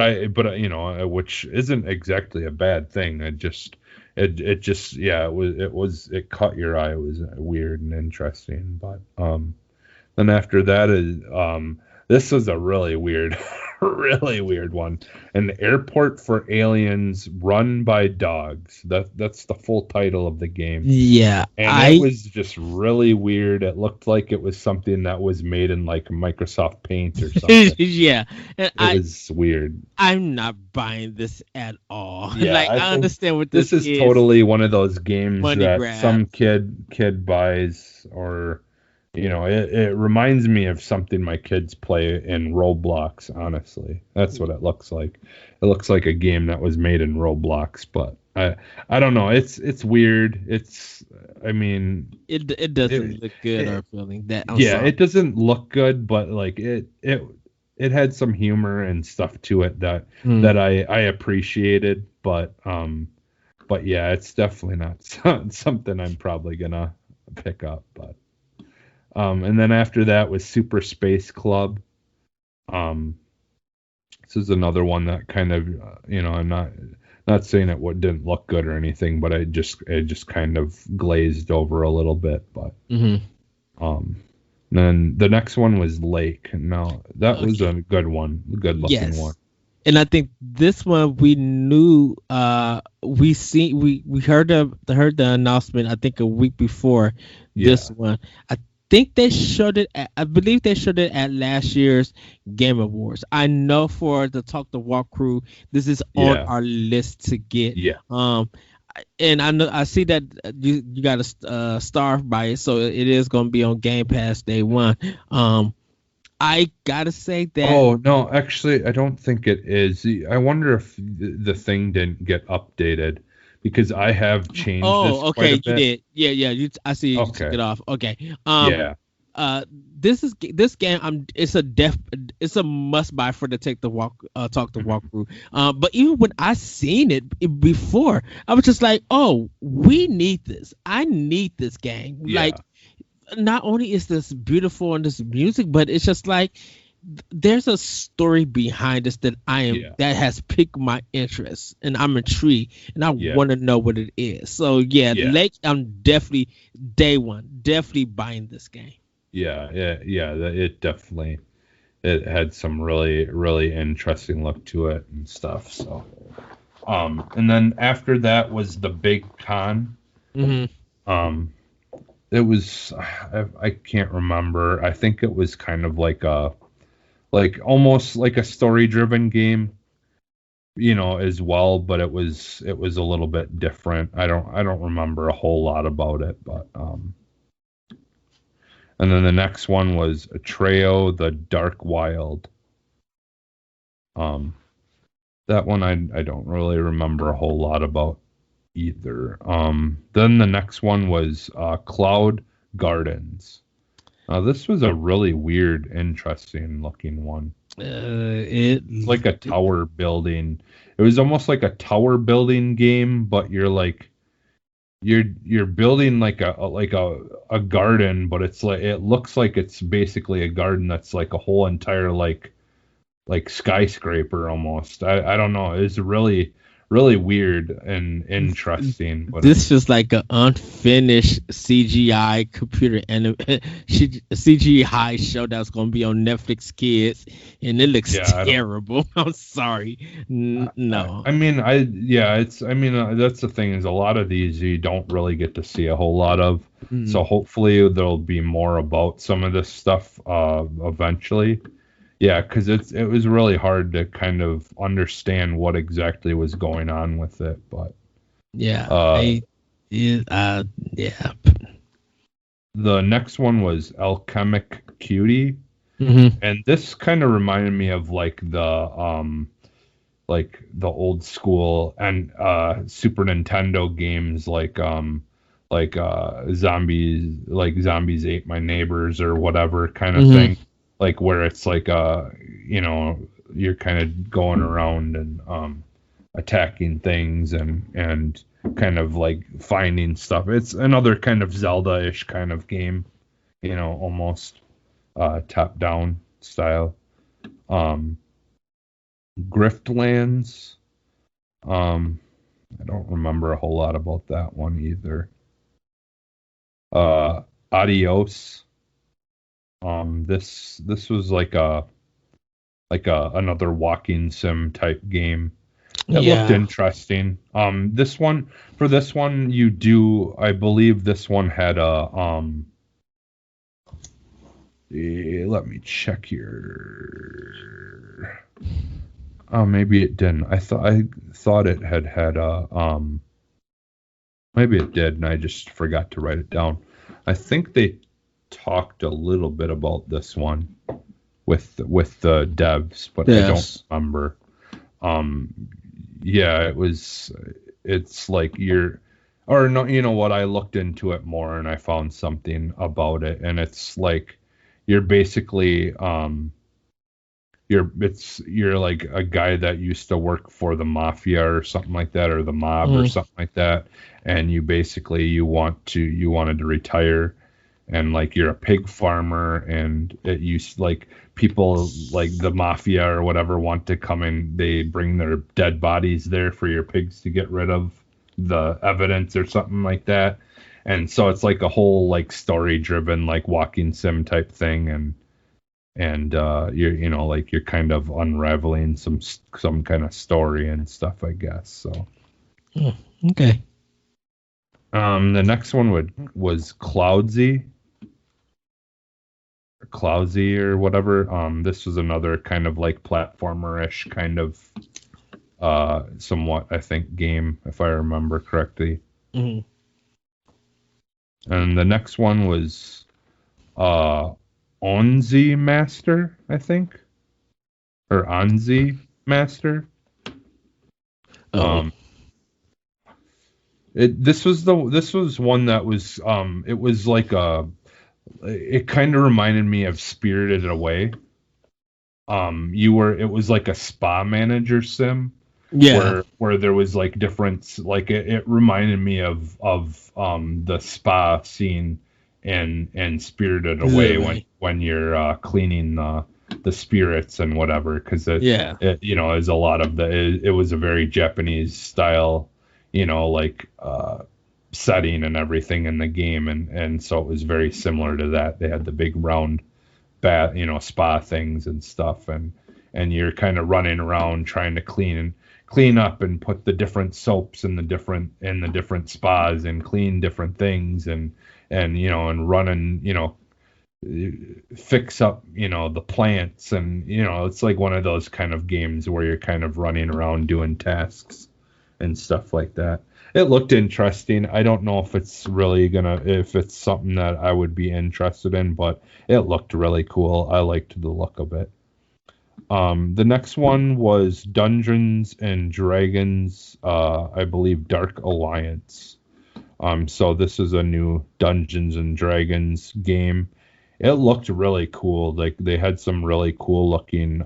which isn't exactly a bad thing. It just yeah, it caught your eye. It was weird and interesting. But then after that is this was a really weird really weird one. An airport for aliens run by dogs. That's the full title of the game. yeah, And it was just really weird. It looked like it was something that was made in like Microsoft Paint or something. yeah, and It was weird. I'm not buying this at all. Yeah, like I think understand what this is totally one of those games Money that grab. some kid buys, or it reminds me of something my kids play in Roblox, honestly. That's what it looks like. It looks like a game that was made in Roblox, but I don't know. It's weird. I mean, it doesn't look good or appealing. It doesn't look good, but like it had some humor and stuff to it that I appreciated, but yeah, it's definitely not something I'm probably gonna pick up. But and then after that was Super Space Club. This is another one that kind of I'm not saying it didn't look good or anything, but it just kind of glazed over a little bit. But then the next one was Lake. Now that was a good one, good looking one. And I think this one we knew, we heard the announcement I think a week before this one. I believe they showed it at last year's Game Awards. I know for the Talk the Walk crew, this is on our list to get. Yeah. And I see that you got a star by it, so it is going to be on Game Pass day one. I gotta say that. Oh no, actually, I don't think it is. I wonder if the thing didn't get updated because I have changed. Oh, this okay, quite a bit. you did. Yeah. I see. You took it off. Okay. Yeah. this game. It's a must buy for the talk the walkthrough. But even when I seen it before, I was just like, oh, we need this. I need this game. Yeah. Like, not only is this beautiful and this music, but it's just like there's a story behind this that has piqued my interest, and I'm intrigued, and I want to know what it is. So Lake, I'm definitely day one, definitely buying this game. Yeah. It definitely had some really, really interesting look to it and stuff. So, and then after that was the big con. Mm-hmm. It was, I can't remember. I think it was kind of like almost like a story driven game, as well, but it was a little bit different. I don't remember a whole lot about it, but and then the next one was Atreo the Dark Wild. That one I don't really remember a whole lot about either. Then the next one was Cloud Gardens. This was a really weird, interesting looking one. It's like a tower building. It was almost like a tower building game, but you're building like a garden, but it's like it looks like it's basically a garden that's like a whole entire like skyscraper almost. I don't know. It's really, really weird and interesting. But this is like an unfinished CGI CGI show that's gonna be on Netflix Kids, and it looks terrible. I'm sorry, no. That's the thing is a lot of these you don't really get to see a whole lot of. So hopefully there'll be more about some of this stuff eventually. Yeah, because it was really hard to kind of understand what exactly was going on with it, but The next one was Alchemic Cutie, and this kind of reminded me of like the old school and Super Nintendo games like Zombies Ate My Neighbors or whatever kind of thing. Like where it's like you're kind of going around and attacking things and kind of like finding stuff. It's another kind of Zelda-ish kind of game, almost top-down style. Griftlands. I don't remember a whole lot about that one either. Adios. This was like another walking sim type game. It looked interesting. This one I believe this one had a let me check here. Oh, maybe it didn't. I thought it had a maybe it did and I just forgot to write it down. I think they talked a little bit about this one with the devs, but I don't remember. It's like I looked into it more and I found something about it, and it's like you're basically you're like a guy that used to work for the mafia or something like that, or the mob or something like that, and you wanted to retire. And like you're a pig farmer, and it used like people like the mafia or whatever want to come in. They bring their dead bodies there for your pigs to get rid of the evidence or something like that. And so it's like a whole like story driven like walking sim type thing, and you're kind of unraveling some kind of story and stuff, I guess. So okay. The next one was Cloudsy or whatever. This was another kind of like platformer-ish kind of somewhat, I think, game, if I remember correctly. And the next one was Onzi Master, I think, or Onzi Master. This was one that was it was like a it kind of reminded me of Spirited Away. It was like a spa manager sim Yeah, where there was like different, like it reminded me of the spa scene and Spirited Away when literally. you're cleaning the spirits and whatever, because Yeah. it is a lot of it was a very Japanese style, like setting and everything in the game, and so it was very similar to that. They had the big round bath, spa things and stuff, and you're kind of running around trying to clean up and put the different soaps in the different spas and clean different things, and running, fix up, the plants, and it's like one of those kind of games where you're kind of running around doing tasks and stuff like that. It looked interesting. I don't know if it's something that I would be interested in, but it looked really cool. I liked the look of it. The next one was Dungeons and Dragons, I believe Dark Alliance. So this is a new Dungeons and Dragons game. It looked really cool. Like they had some really cool looking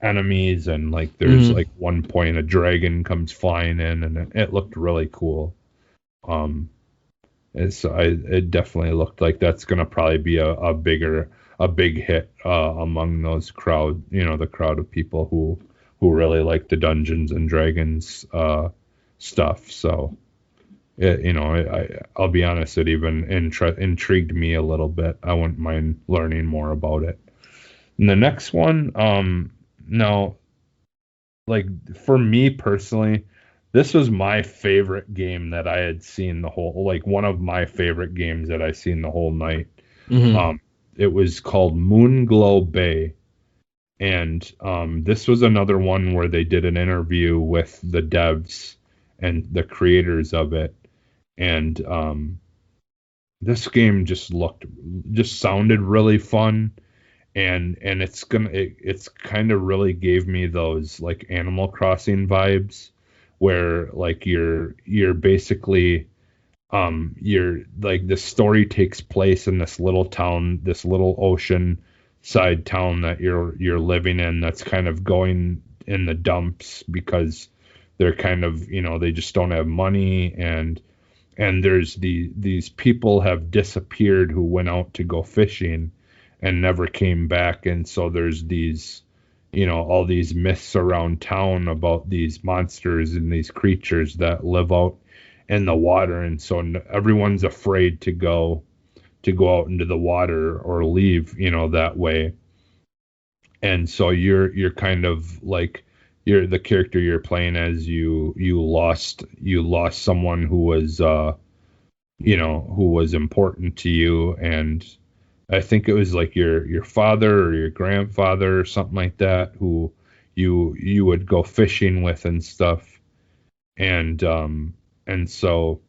enemies, and like there's Hmm. like one point a dragon comes flying in, and it looked really cool. Um, it definitely looked like that's gonna probably be a big hit among those crowd, the crowd of people who really like the Dungeons and Dragons stuff. So I'll be honest, it even intrigued me a little bit. I wouldn't mind learning more about it. And the next one, now, like for me personally, this was my favorite game that I had seen the whole, like one of my favorite games that I seen the whole night. Hmm. Um, it was called Moonglow Bay, and this was another one where they did an interview with the devs and the creators of it, and this game just sounded really fun, and it's kind of really gave me those like Animal Crossing vibes, where like you're basically you're like the story takes place in this little town, this little ocean side town that you're living in, that's kind of going in the dumps because they're kind of, they just don't have money, and there's these people have disappeared who went out to go fishing and never came back, and so there's these, all these myths around town about these monsters and these creatures that live out in the water, and so everyone's afraid to go out into the water or leave, that way. And so you're kind of like, you're the character you're playing as, you lost someone who was important to you, and I think it was like your father or your grandfather or something like that, who you would go fishing with and stuff, and so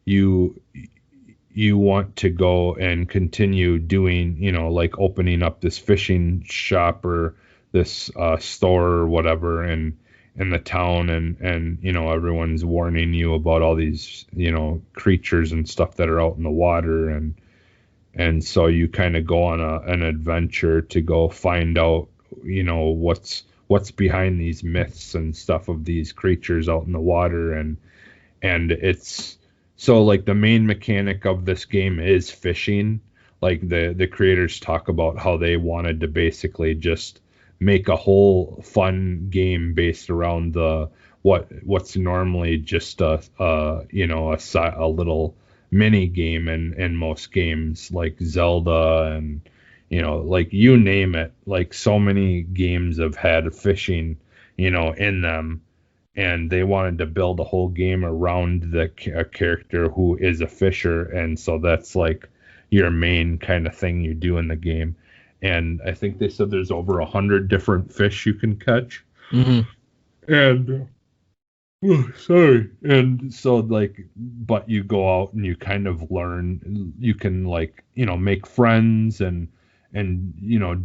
you you want to go and continue doing, like opening up this fishing shop or this store or whatever in the town, and everyone's warning you about all these, creatures and stuff that are out in the water, and so you kind of go on an adventure to go find out, what's behind these myths and stuff of these creatures out in the water, and it's so like the main mechanic of this game is fishing. Like the creators talk about how they wanted to basically just make a whole fun game based around what's normally just a little mini game in most games like Zelda, and like you name it, like so many games have had fishing, in them, and they wanted to build a whole game around a character who is a fisher, and so that's like your main kind of thing you do in the game. And I think they said there's over 100 different fish you can catch, Hmm. and sorry, and so like, but you go out and you kind of learn, you can like, make friends, and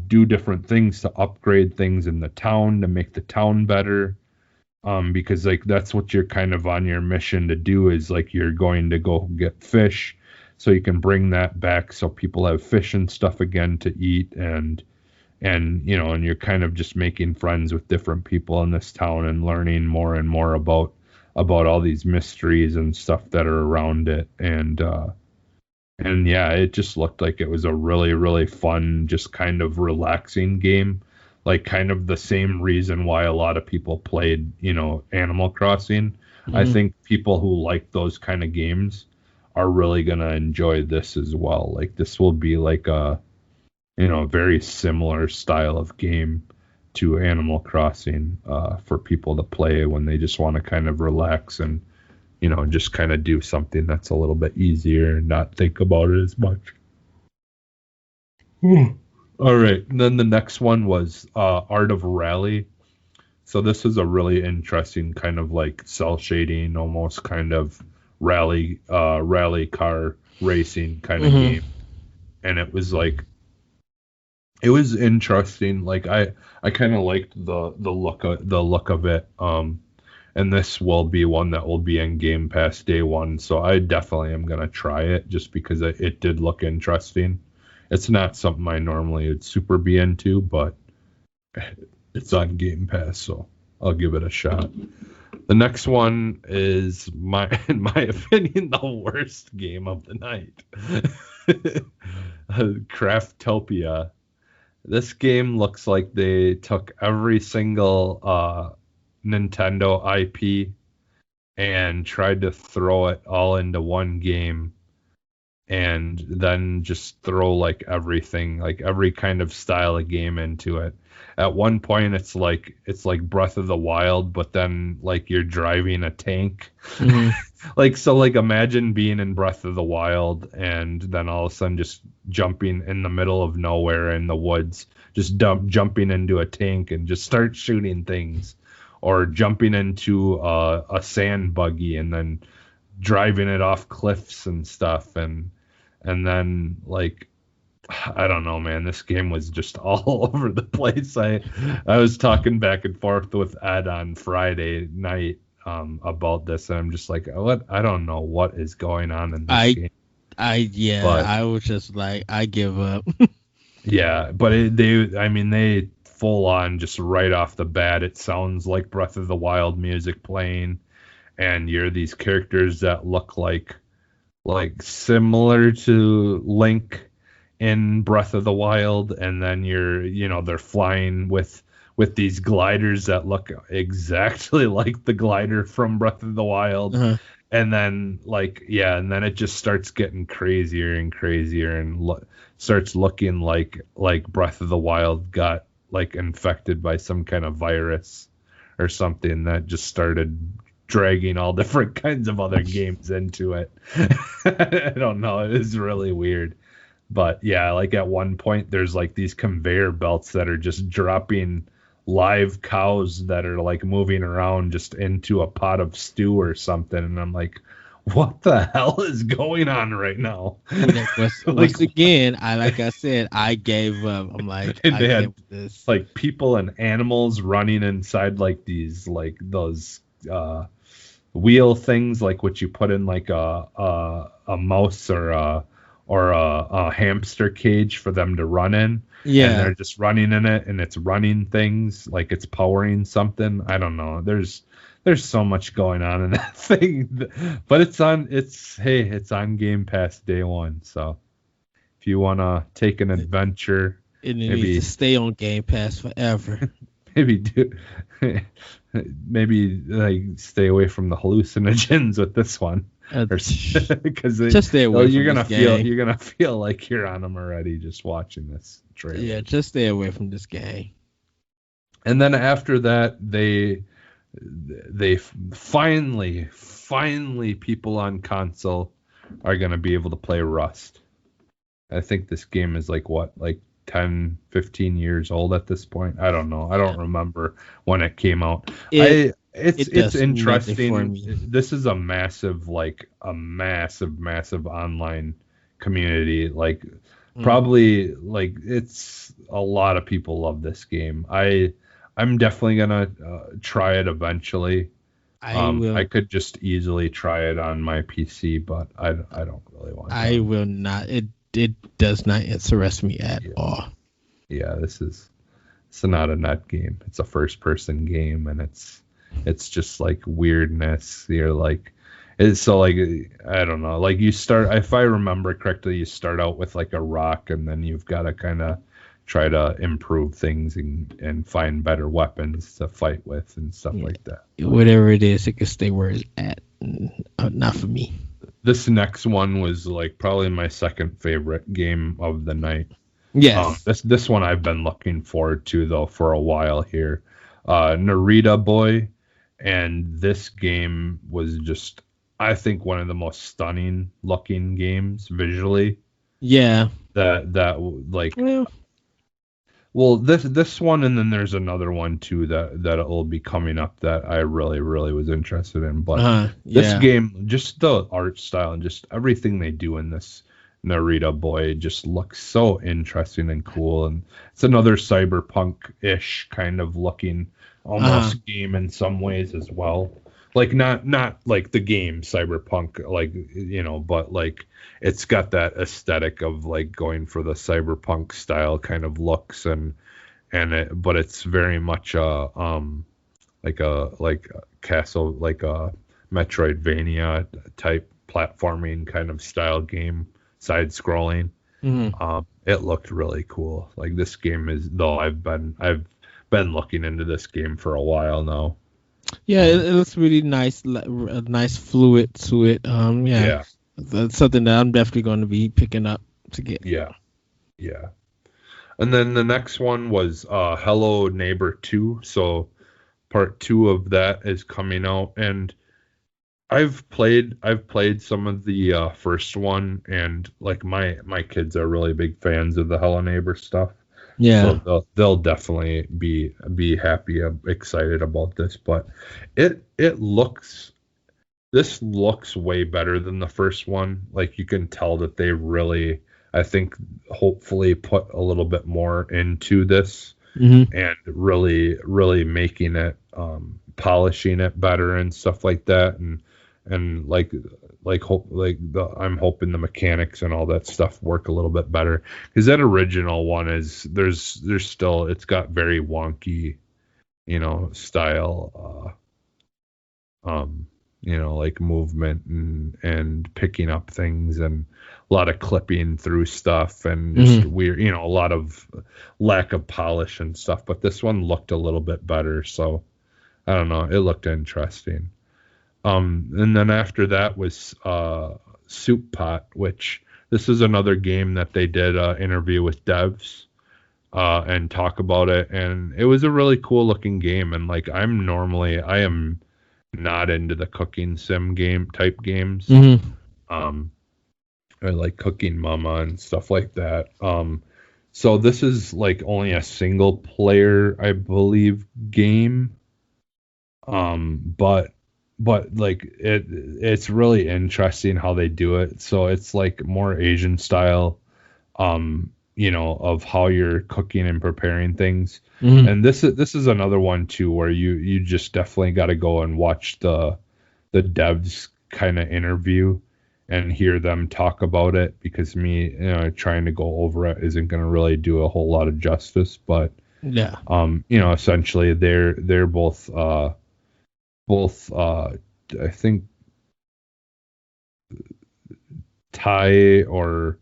do different things to upgrade things in the town to make the town better, because like that's what you're kind of on your mission to do, is like you're going to go get fish so you can bring that back so people have fish and stuff again to eat, and and you're kind of just making friends with different people in this town and learning more and more about all these mysteries and stuff that are around it. And yeah, it just looked like it was a really, really fun, just kind of relaxing game. Like kind of the same reason why a lot of people played, Animal Crossing. I Mhm. think people who like those kind of games are really gonna enjoy this as well. Like this will be like a, very similar style of game to Animal Crossing, for people to play when they just want to kind of relax and just kind of do something that's a little bit easier and not think about it as much. All right. And then the next one was Art of Rally. So this is a really interesting kind of like cell shading, almost kind of rally car racing kind of Mhm. game. And it was interesting. Like I kind of liked the look of it. And this will be one that will be in Game Pass day one. So I definitely am gonna try it just because it did look interesting. It's not something I normally would super be into, but it's on Game Pass, so I'll give it a shot. The next one is in my opinion, the worst game of the night. Craftopia. This game looks like they took every single Nintendo IP and tried to throw it all into one game and then just throw like everything, like every kind of style of game into it. At one point it's like Breath of the Wild, but then like you're driving a tank. Mhm. Like so like imagine being in Breath of the Wild and then all of a sudden just jumping in the middle of nowhere in the woods, just jumping into a tank and just start shooting things, or jumping into a sand buggy and then driving it off cliffs and stuff, and then like I don't know, man. This game was just all over the place. I was talking back and forth with Ed on Friday night about this, and I'm just like, what? I don't know what is going on in this I game. yeah, But I was just like, I give up. yeah, but I mean, they full on just right off the bat, it sounds like Breath of the Wild music playing, and you're these characters that look like similar to Link in Breath of the Wild, and then they're flying with these gliders that look exactly like the glider from Breath of the Wild. Uh-huh. And then and then it just starts getting crazier and crazier and starts looking like Breath of the Wild got like infected by some kind of virus or something that just started dragging all different kinds of other games into it. I don't know. It is really weird. But yeah, like at one point there's like these conveyor belts that are just dropping live cows that are like moving around just into a pot of stew or something. And I'm like, what the hell is going on right now? Yeah, Like, once again, like I said, I gave up. I'm like, and I they had can't with this. like people and animals running inside like these like those wheel things, like what you put in like a mouse or a hamster cage for them to run in, and Yeah, they're just running in it and it's running things like it's powering something. I don't know. There's so much going on in that thing, but it's on Game Pass day one. So if you want to take an adventure, and it needs to maybe stay on Game Pass forever. maybe do maybe like stay away from the hallucinogens with this one, Uh, or because just stay away from this game. you're gonna feel like you're on them already just watching this trailer. Yeah, just stay away from this game. And then after that, they finally people on console are gonna be able to play Rust. I think this game is like 10, 15 years old at this point. I don't know. I don't remember when it came out. It's It does nothing for interesting. me. This is a massive online community. Like Mm. probably like it's a lot of people love this game. I'm definitely gonna try it eventually. I I will. could just easily try it on my PC, but I don't really want I to. will not. It does not interest me at Yeah, all. yeah, it's not a net game. It's a first person game, and it's just like weirdness. You're like, it's so like, I don't know. Like you start, if I remember correctly, you start out with like a rock, and then you've got to kind of try to improve things and find better weapons to fight with and stuff Yeah. like that. But Whatever it is, it can stay where it's at. Not for me. this next one was like probably my second favorite game of the night. Yes. This one I've been looking forward to though for a while here. Narita Boy, and this game was just, I think, one of the most stunning looking games visually. Yeah. That like, Well. well, this one, and then there's another one too that will be coming up that I really was interested in. But this Yeah. game, just the art style and just everything they do in this Narita Boy just looks so interesting and cool. And it's another cyberpunk-ish kind of looking almost game in some ways as well. Like not like the game Cyberpunk, like, but like it's got that aesthetic of like going for the cyberpunk style kind of looks, but it's very much like a castle, like a Metroidvania type platforming kind of style game, side scrolling. It looked really cool. Like this game is, though I've been looking into this game for a while now. Yeah, it looks really nice, a nice fluid to it. Yeah, Yeah, that's something that I'm definitely going to be picking up to get. yeah, yeah. And then the next one was Hello Neighbor 2. So part 2 of that is coming out, and I've played some of the first one, and like my kids are really big fans of the Hello Neighbor stuff. So Yeah. they'll definitely be happy, excited about this. But it looks this looks way better than the first one. Like you can tell that they really, I think, hopefully put a little bit more into this Mm-hmm. and really making it, polishing it better and stuff like that. And I'm hoping the mechanics and all that stuff work a little bit better, because that original one is, there's still, it's got very wonky, style, like movement and picking up things, and a lot of clipping through stuff, and just weird, a lot of lack of polish and stuff. But this one looked a little bit better, so I don't know, it looked interesting. And then after that was Soup Pot, which this is another game that they did an interview with devs and talk about it, and it was a really cool looking game. And like I am not into the cooking sim game type games. Mm-hmm. I like Cooking Mama and stuff like that. So this is like only a single player, I believe, game. But like it's really interesting how they do it. So it's like more Asian style, of how you're cooking and preparing things. Mm-hmm. And this is another one too where you just definitely got to go and watch the devs kind of interview and hear them talk about it, because me, trying to go over it isn't going to really do a whole lot of justice. But Yeah. essentially they're both I think Thai or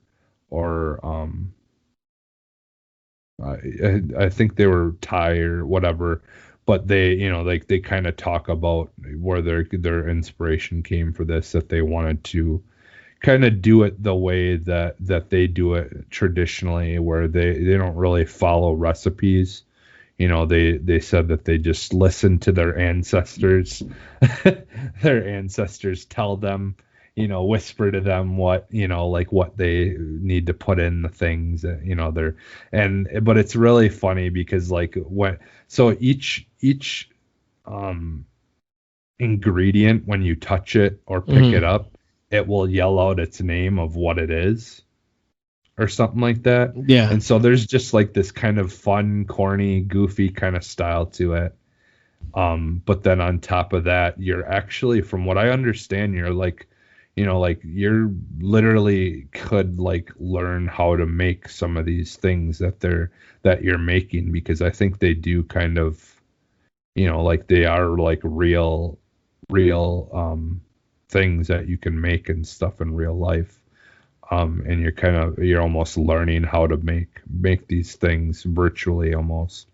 I think they were Thai or whatever, but they, like they kind of talk about where their inspiration came for this, that they wanted to kind of do it the way that they do it traditionally, where they don't really follow recipes. They said that they just listen to their ancestors. Their ancestors tell them, whisper to them what, like what they need to put in the things that, but it's really funny because like each ingredient, when you touch it or pick it up, it will yell out its name of what it is, or something like that. Yeah. And so there's just like this kind of fun, corny, goofy kind of style to it. But then on top of that, you're actually, from what I understand, you're like, like you're literally could like learn how to make some of these things that you're making, because I think they do kind of, like they are like real things that you can make and stuff in real life. And you're almost learning how to make these things virtually almost.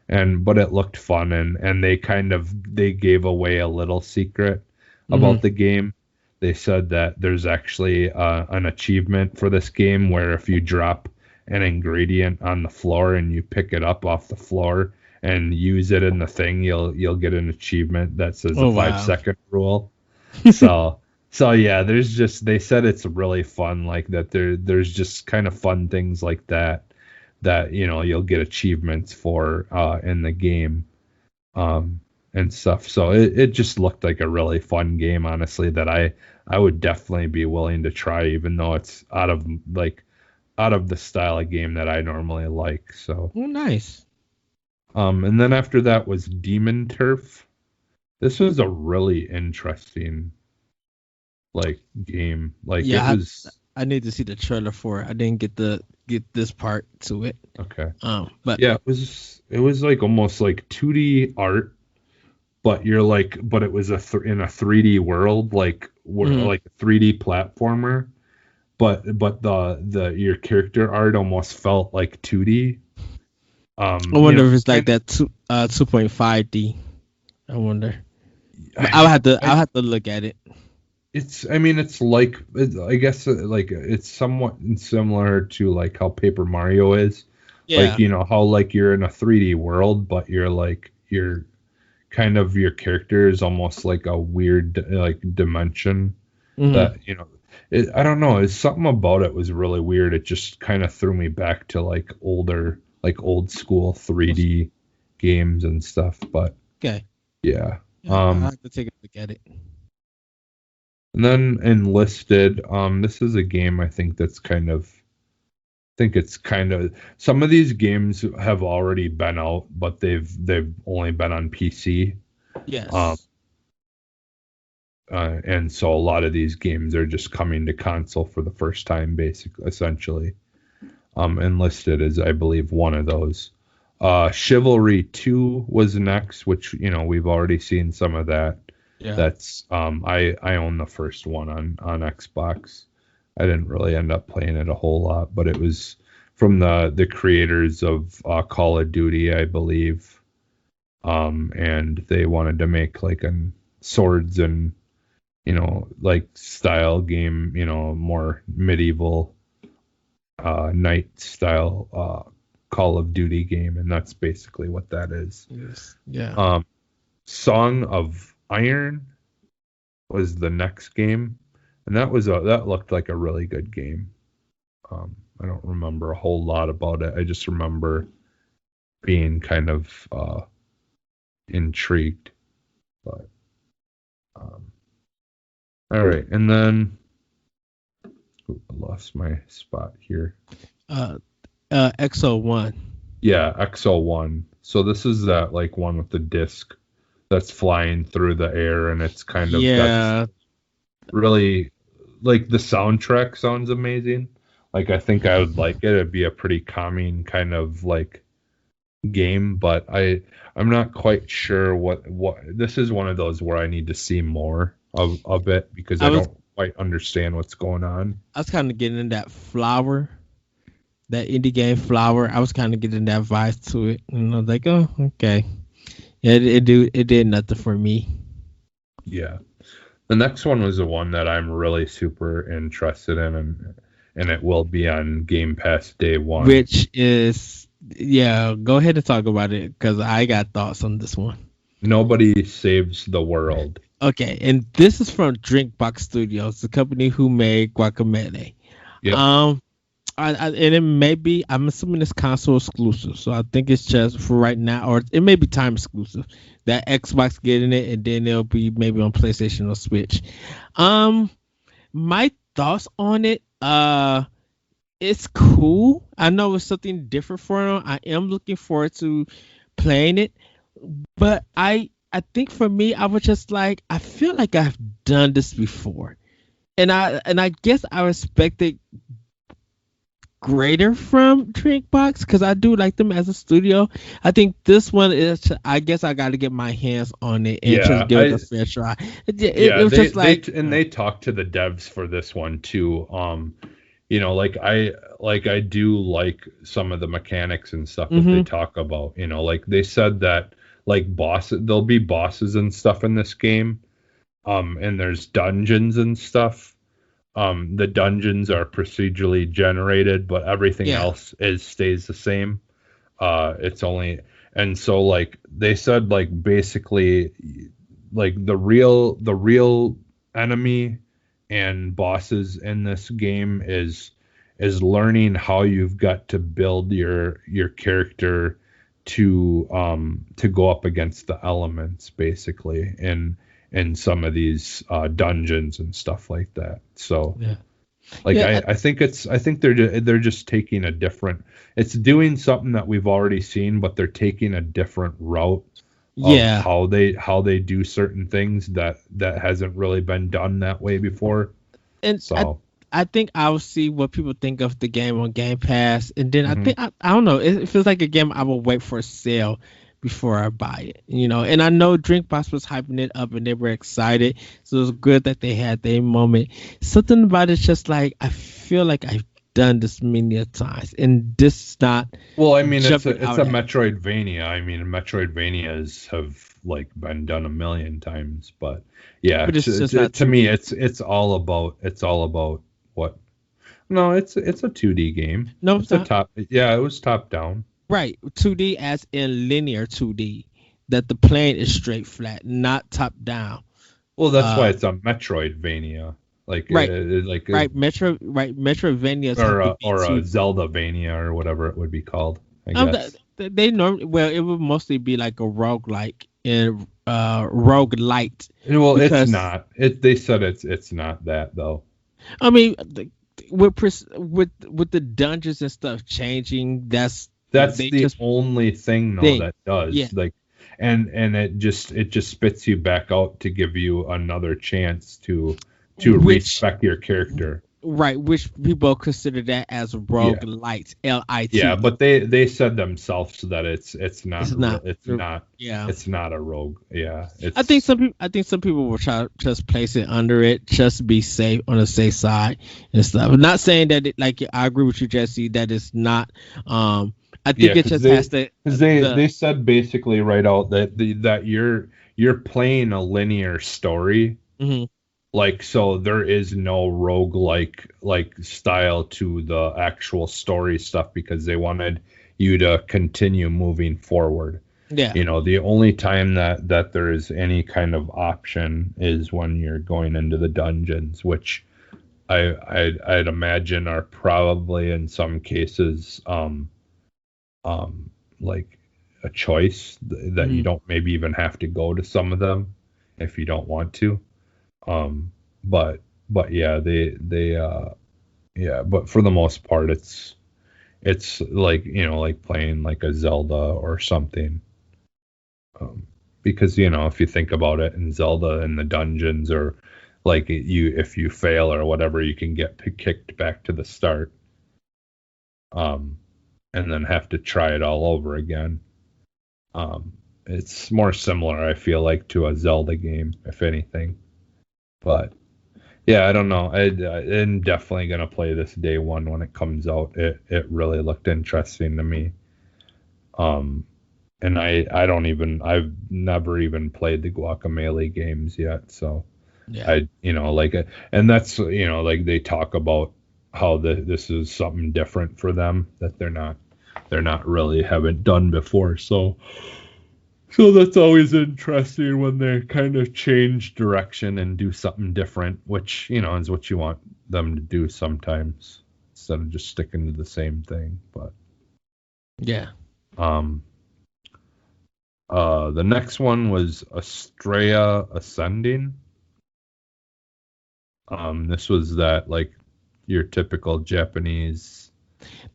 But it looked fun, and they gave away a little secret about Mm-hmm. the game. They said that there's actually an achievement for this game where if you drop an ingredient on the floor and you pick it up off the floor and use it in the thing, you'll get an achievement that says the Oh five wow. second rule. So yeah, they said it's really fun, like that there's just kind of fun things like that you'll get achievements for in the game, um and stuff. So it just looked like a really fun game, honestly, that I would definitely be willing to try, even though it's out of the style of game that I normally like. So Oh, nice. and then after that was Demon Turf. This was a really interesting like game. Like it Yeah, was I need to see the trailer for it. I didn't get this part to it. okay. But Yeah, it was like almost like 2D art, but but it was in a 3D world, like mhm. like a 3D platformer, but the your character art almost felt like 2D. I wonder if It's it's like kind that 2.5D. I wonder. of But I'll I have to look at it. it's I mean it's like I guess like it's somewhat similar to like how Paper Mario is. Like Yeah. how like you're in a 3D world, but you're kind of your character is almost like a weird like dimension Hmm. that I don't know, it's something about it was really weird. It just kind of threw me back to like old school 3D games and stuff. But Okay. yeah. Yeah, I'll um have to take a look at it. and then Enlisted, this is a game I think that's think it's kind of, some of these games have already been out, but they've only been on PC. um Yes. and so a lot of these games are just coming to console for the first time, basically, essentially. Enlisted is, I believe, one of those. Chivalry 2 was next, which we've already seen some of that. Yeah. That's I own the first one on Xbox. I didn't really end up playing it a whole lot, but it was from the creators of Call of Duty, I believe. And they wanted to make like an swords and like style game, more medieval knight style Call of Duty game, and that's basically what that is. Yes. Yeah. Um, Song of Iron was the next game, and that looked like a really good game. I don't remember a whole lot about it. I just remember being kind of intrigued. But um, all right, and then ooh, I lost my spot here. Uh XO1. Yeah, XO1. So this is that like one with the disc that's flying through the air, and it's kind of got this Yeah. really, like, the soundtrack sounds amazing. Like I think I would like it. It'd be a pretty calming kind of like game, but I'm not quite sure what this is, one of those where I need to see more of it, because I I was don't quite understand what's going on. I was kind of getting in that indie game Flower. I was kind of getting that vibe to it, and I was like, oh, okay. Yeah, it did nothing for me. Yeah. The next one was the one that I'm really super interested in, and it will be on Game Pass day one. Which is, yeah, go ahead and talk about it because I got thoughts on this one. Nobody Saves the World. Okay, and this is from Drinkbox Studios, the company who made Guacamelee. Yep. And it may be, I'm assuming it's console exclusive, so I think it's just for right now, or it may be time exclusive. That Xbox getting it, and then it'll be maybe on PlayStation or Switch. Um, my thoughts on it, it's cool. I know it's something different for them. I am looking forward to playing it, But I think for me, I was just like, I feel like I've done this before, and I guess I expected greater from Drinkbox because I do like them as a studio. I think this one is. I guess I got to get my hands on it and just Yeah, give it a fair try. It yeah, was just like, they talked to the devs for this one too. Like I do like some of the mechanics and stuff that they mm-hmm, talk about. Like they said that like bosses, there'll be bosses and stuff in this game. And there's dungeons and stuff. The dungeons are procedurally generated, but everything yeah, else is stays the same. It's only and so like they said like basically like the real enemy and bosses in this game is learning how you've got to build your character to go up against the elements basically in some of these dungeons and stuff like that. So yeah, like yeah, I think they're just taking a different, it's doing something that we've already seen, but they're taking a different route of yeah. how they do certain things that hasn't really been done that way before. And So I think I'll see what people think of the game on Game Pass, and then I mhm. think I don't know. It feels like a game I will wait for a sale before I buy it. And I know Drinkbox was hyping it up, and they were excited, so it was good that they had their moment. Something about it's just like I feel like I've done this many a times, and this is not Well, I mean jumping it's a out at me. Metroidvania. I mean Metroidvanias have like been done a million times, but yeah, But it's just not to me 2D. it's all about what. No, it's a 2D game. No, it's It's a not. top. Yeah, it was top down. Right, 2D as in linear 2D, that the plane is straight flat, not top down. Well, that's why Uh, it's a Metroidvania, like right, right. Metroidvanias have to be or a 2D. Zeldavania or whatever it would be called, I That, guess. they normally, well, it would mostly be like a roguelike and roguelite Well, it's because not. They said it's not that though. I mean with the dungeons and stuff changing, That's they the just only thing though think, that yeah, does like, and it just spits you back out to give you another chance to which respec your character. right, which people consider that as Yeah. roguelite, Yeah, LITE. but they said themselves that it's not It's real. not. Yeah. It's not a rogue. Yeah, I think it's some people will try to just place it under it, just to be safe on the safe side and stuff. I'm not saying that like I agree with you, Jesse, that it's not. I yeah, think it just has to because the they said basically right out that you're playing a linear story. mhm. Like so there is no rogue like style to the actual story stuff because they wanted you to continue moving forward. Yeah, The only time that there is any kind of option is when you're going into the dungeons, which I'd imagine are probably in some cases like a choice that you mhm. don't maybe even have to go to some of them if you don't want to. Um, but yeah, but for the most part, it's like like playing like a Zelda or something. Because if you think about it, in Zelda in the dungeons or like if you fail or whatever, you can get kicked back to the start, um, and then have to try it all over again. It's more similar, I feel like, to a Zelda game, if anything. But yeah, I don't know. I'm definitely gonna play this day one when it comes out. It really looked interesting to me. Um, and I don't even I've never even played the Guacamelee games yet, so Yeah, I like it, and that's like they talk about how this is something different for them that they're not really haven't done before. So that's always interesting when they kind of change direction and do something different, which, is what you want them to do sometimes instead of just sticking to the same thing. But yeah. um the next one was Estrella Ascending. This was that like your typical Japanese.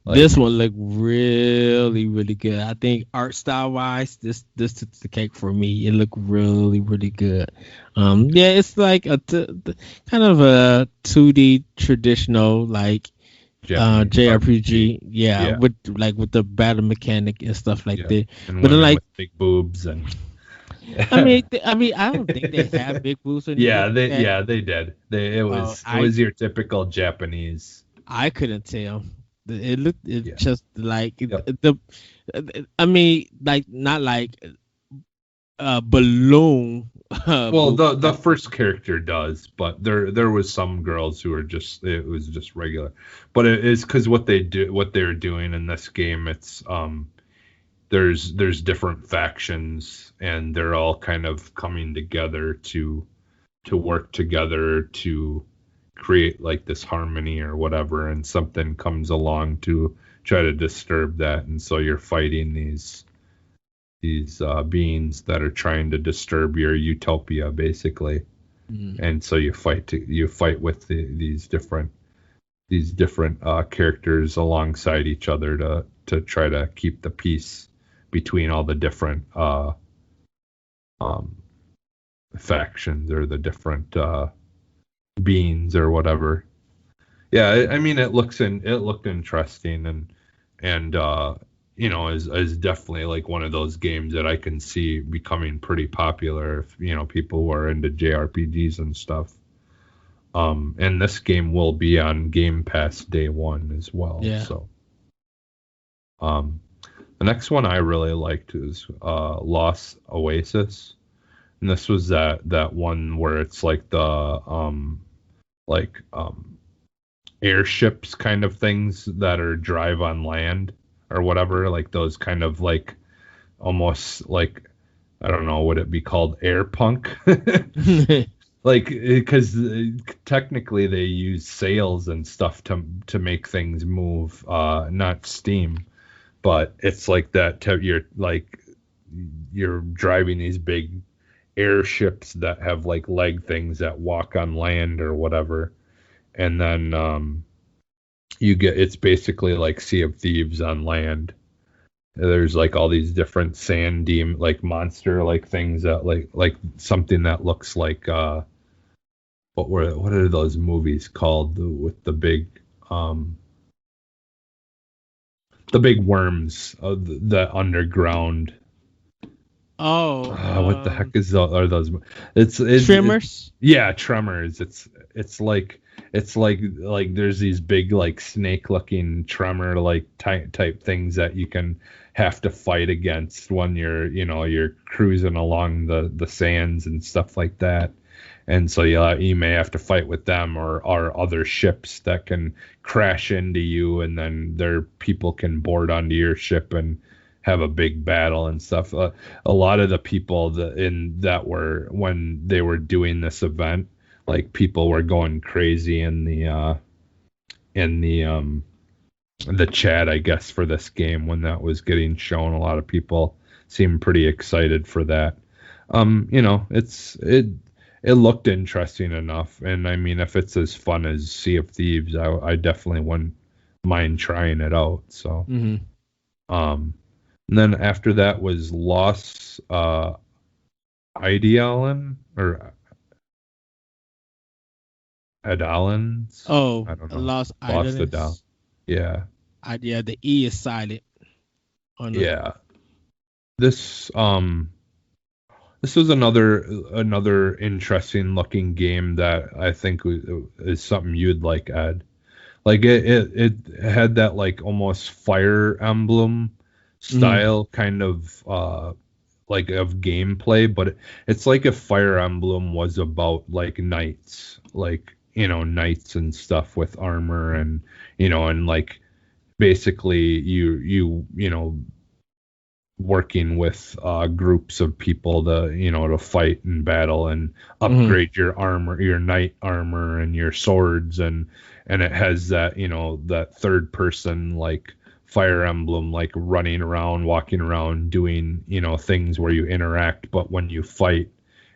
Like, This one looked really, really good. I think art style wise, this took the cake for me. It looked really, really good. Yeah, it's like kind of a 2D traditional like Japanese RPG. JRPG. Yeah, Yeah, with the battle mechanic and stuff like yeah, that. and But then women like with big boobs and I don't think they have big boobs or anything yeah, like that. they did. It Uh, was I your typical Japanese. I couldn't tell. It looked it Yeah. just like Yep. I mean, like not like balloon Well, boob. the first character does, but there was some girls who were just it was just regular. But it is because what they're doing in this game, it's there's different factions and they're all kind of coming together to work together to create like this harmony or whatever, and something comes along to try to disturb that, and so you're fighting these beings that are trying to disturb your utopia basically. Mhm. And so you fight with these different characters alongside each other to try to keep the peace between all the different um, factions or the different beings or whatever. Yeah, I mean it looked interesting, and is definitely like one of those games that I can see becoming pretty popular if people who are into JRPGs and stuff. And this game will be on Game Pass day one as well. Yeah. So um the next one I really liked is Lost Oasis. And this was that one where it's like the like airships kind of things that are drive on land or whatever, like those kind of like almost like, I don't know, would it be called air punk? Like because technically they use sails and stuff to make things move, not steam, but it's like that you're driving these big airships that have like leg things that walk on land or whatever, and then it's basically like Sea of Thieves on land. There's like all these different sand demon like monster like things that like something that looks like what are those movies called with um the big worms, the underground. Oh, What the heck are those? It's Tremors. yeah, Tremors. It's like there's these big like snake looking tremor like type things that you can have to fight against when you're cruising along the sands and stuff like that. And so you may have to fight with them or other ships that can crash into you, and then their people can board onto your ship and have a big battle and stuff. A lot of the people that were when they were doing this event, like people were going crazy in the chat, I guess, for this game when that was getting shown. A lot of people seemed pretty excited for that. It looked interesting enough, and I mean, if it's as fun as Sea of Thieves, I definitely wouldn't mind trying it out. So, Hmm. and then after that was Lost Idealen or Adalens. Oh, I don't know. Lost Lost Adal. Idleness. Yeah, Yeah, the E is silent on the. yeah. This this was another interesting looking game that I think is something you'd like, Ed. Like it had that like almost Fire Emblem Mhm. style kind of like of gameplay, but it's like if Fire Emblem was about like knights, like knights and stuff with armor, and and like basically you working with groups of people to fight and battle and Mhm. upgrade your armor, your knight armor and your swords, and it has that that third person like Fire Emblem, like running around, walking around, doing things where you interact, but when you fight,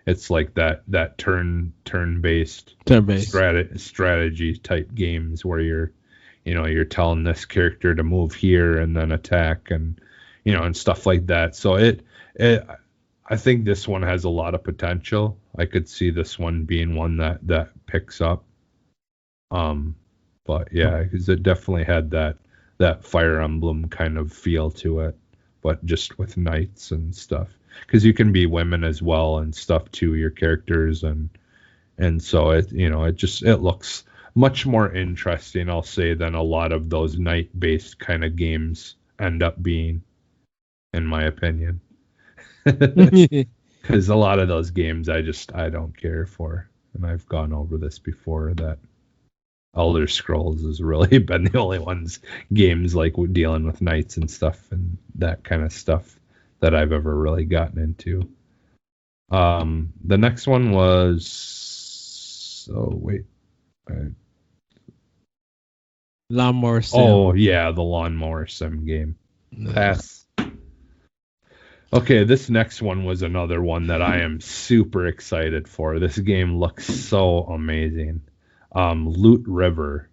it's like that turn based Turn based. strategy type games where you're telling this character to move here and then attack, and and stuff like that. So it I think this one has a lot of potential. I could see this one being one that picks up. But yeah, because it definitely had that Fire Emblem kind of feel to it, but just with knights and stuff. Because you can be women as well and stuff too, your characters, and so it looks much more interesting, I'll say, than a lot of those knight-based kind of games end up being, in my opinion. Because a lot of those games I don't care for, and I've gone over this before, that Elder Scrolls has really been the only games like dealing with knights and stuff and that kind of stuff that I've ever really gotten into. The next one was, Lawnmower Sim. Oh yeah, the Lawnmower Sim game. Pass. Okay, this next one was another one that I am super excited for. This game looks so amazing. Loot River.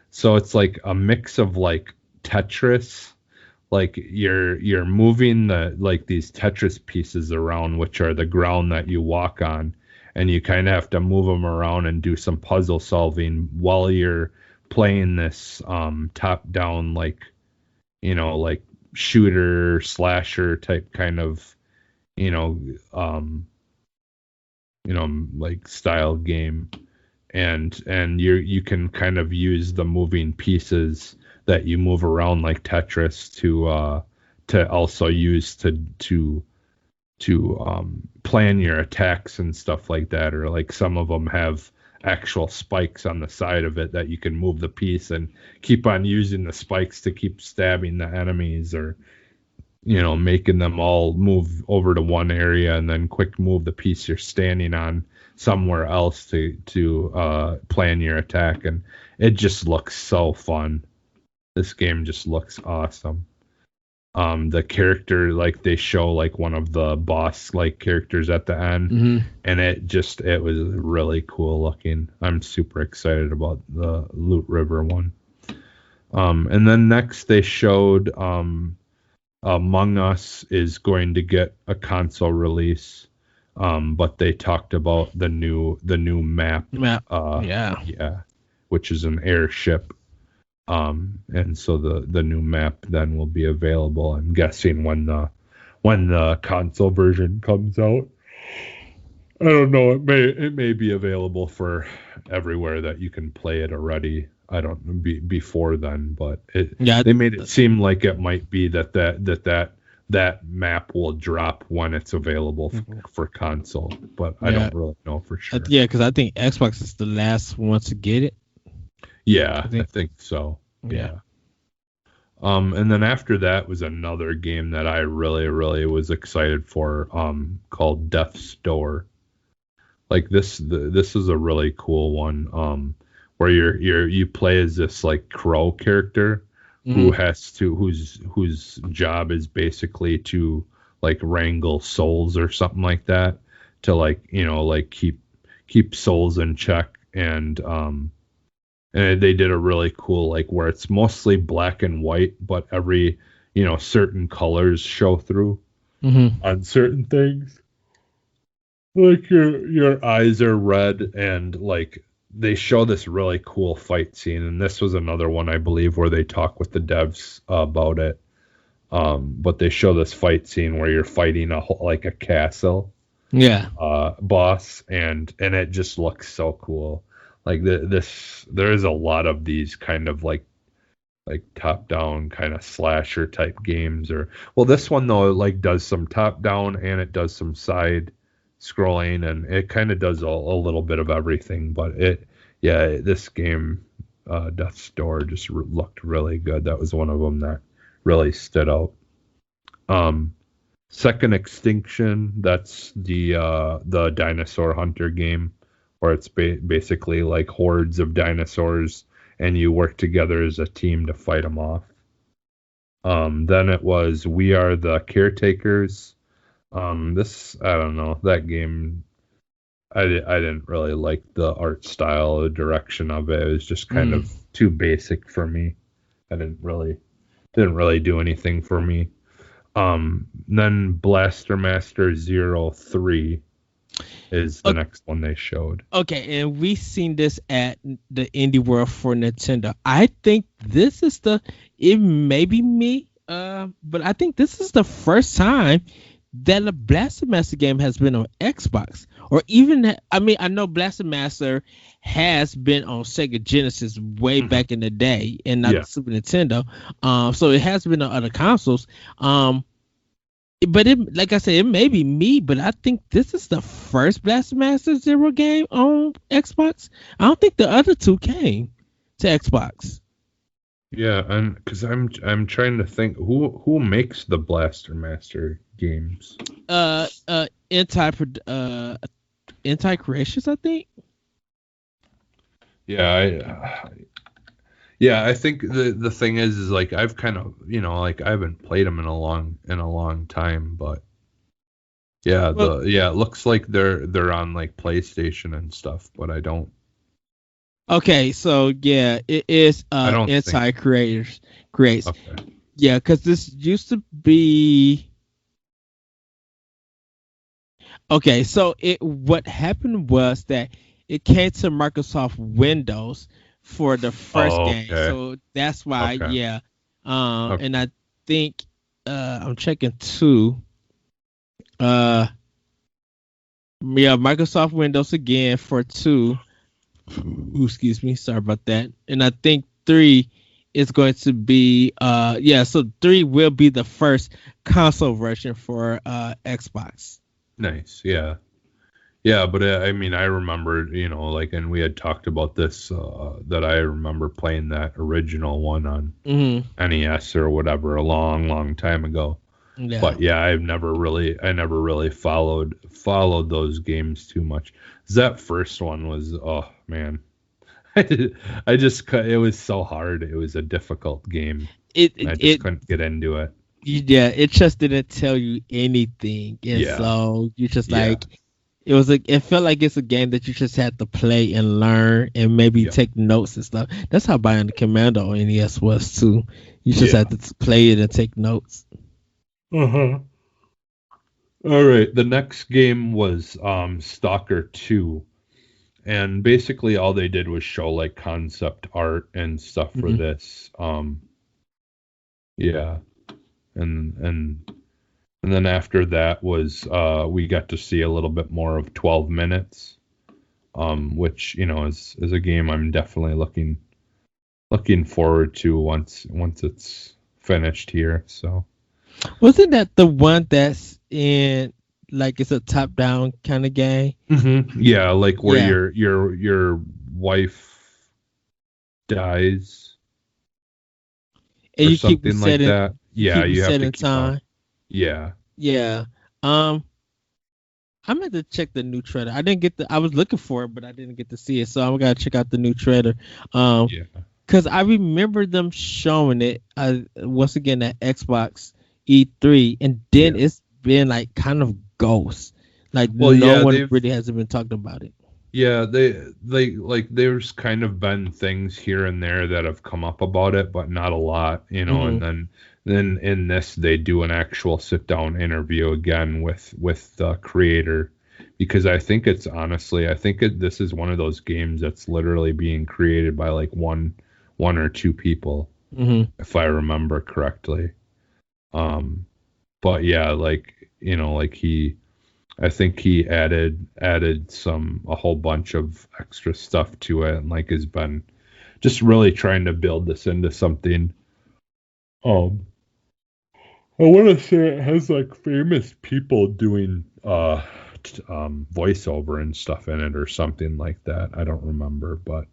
So it's like a mix of like Tetris, like you're moving these Tetris pieces around, which are the ground that you walk on, and you kind of have to move them around and do some puzzle solving while you're playing this top down, like like shooter slasher type kind of you know like style game, and you can kind of use the moving pieces that you move around like Tetris to also use to plan your attacks and stuff like that, or like some of them have actual spikes on the side of it that you can move the piece and keep on using the spikes to keep stabbing the enemies, or making them all move over to one area and then quick move the piece you're standing on somewhere else to plan your attack. And it just looks so fun. This game just looks awesome. The character, like they show like one of the boss like characters at the end, and it was really cool looking. I'm super excited about the Loot River one. And then next they showed Among Us is going to get a console release, but they talked about the new map. Yeah, which is an airship. And so the new map then will be available, I'm guessing, when the console version comes out. I don't know. It may be available for everywhere that you can play it already. I don't know before then, but they made it seem like it might be that map will drop when it's available for console, but I don't really know for sure. Yeah, because I think Xbox is the last one to get it. Yeah, I think so. Yeah. And then after that was another game that I really, really was excited for, called Death's Door. Like this is a really cool one, where you play as this like crow character whose job is basically to like wrangle souls or something like that, to like keep souls in check. And they did a really cool, like, where it's mostly black and white, but every certain colors show through on certain things. Like your eyes are red, and like they show this really cool fight scene. And this was another one, I believe, where they talk with the devs about it. But they show this fight scene where you're fighting a castle boss, and it just looks so cool. Like there is a lot of these kind of like top down kind of slasher type games. Or this one though, like, does some top down and it does some side scrolling, and it kind of does a little bit of everything. But this game, Death's Door, just looked really good. That was one of them that really stood out. Second Extinction, that's the dinosaur hunter game, where it's basically like hordes of dinosaurs and you work together as a team to fight them off. Then it was We Are the Caretakers. I don't know, that game I didn't really like the art style, the direction of it. It was just kind Mm. of too basic for me. I didn't really do anything for me. Then Blaster Master Zero 3 is the next one they showed. Okay, and we seen this at the Indie World for Nintendo. I think this is it may be me, but I think this is the first time that a Blaster Master game has been on Xbox, or even I mean I know Blaster Master has been on Sega Genesis way back in the day, and not Yeah. Super Nintendo. So it has been on other consoles. But it, like I said, it may be me, but I think this is the first Blaster Master Zero game on Xbox. I don't think the other two came to Xbox. Yeah, and because I'm trying to think who makes the Blaster Master games. Anti Creations, I think. Yeah, I think the thing is like I've kind of like I haven't played them in a long time, but yeah, Well, it looks like they're on like PlayStation and stuff, but I don't okay, so yeah, it is I don't Anti think Creates. okay. Yeah, because this used to be okay. So it what happened was that it came to Microsoft Windows for the first Oh, game, okay. so that's why. Okay. Yeah, Okay. and I think I'm checking too. Uh, yeah, Microsoft Windows again for 2. Ooh, excuse me, sorry about that. And I think 3 is going to be yeah, so 3 will be the first console version for Xbox. Nice. Yeah. Yeah, but I mean, I remember, like, and we had talked about this, that I remember playing that original one on Mm-hmm. NES or whatever a long, long time ago. Yeah. But yeah, I never really followed those games too much. That first one was, oh man, it was so hard. It was a difficult game, It and it, I just it couldn't get into it. yeah, it just didn't tell you anything. And Yeah, so you just yeah, like it felt like it's a game that you just had to play and learn and maybe yeah, take notes and stuff. That's how Bionic Commando on NES was too. You just yeah. had to play it and take notes. Uh-huh. All right, the next game was Stalker 2. And basically all they did was show like concept art and stuff for Mhm. this. Yeah. And and then after that was we got to see a little bit more of 12 minutes. Which, is a game I'm definitely looking forward to once it's finished here. So Wasn't that the one that's in like it's a top down kind of game? yeah, like where Yeah, your wife dies and or you keep something like resetting, that. Yeah, you have to resetting keep on. time. Yeah. Yeah. Um, I'm going to check the new trailer. I didn't get the. I was looking for it, but I didn't get to see it. So I'm gonna check out the new trailer. Yeah. Because I remember them showing it once again at Xbox E3, and then Yeah. it's been like kind of ghost. Like Well, no yeah, one really hasn't been talking about it. they like there's kind of been things here and there that have come up about it, but not a lot, Hmm. and then in this they do an actual sit down interview again with the creator because I think this is one of those games that's literally being created by like one or two people, Hmm. if I remember correctly. Um, but yeah, like like I think he added a whole bunch of extra stuff to it, and like has been just really trying to build this into something. Um, I want to say it has like famous people doing voiceover and stuff in it or something like that. I don't remember, but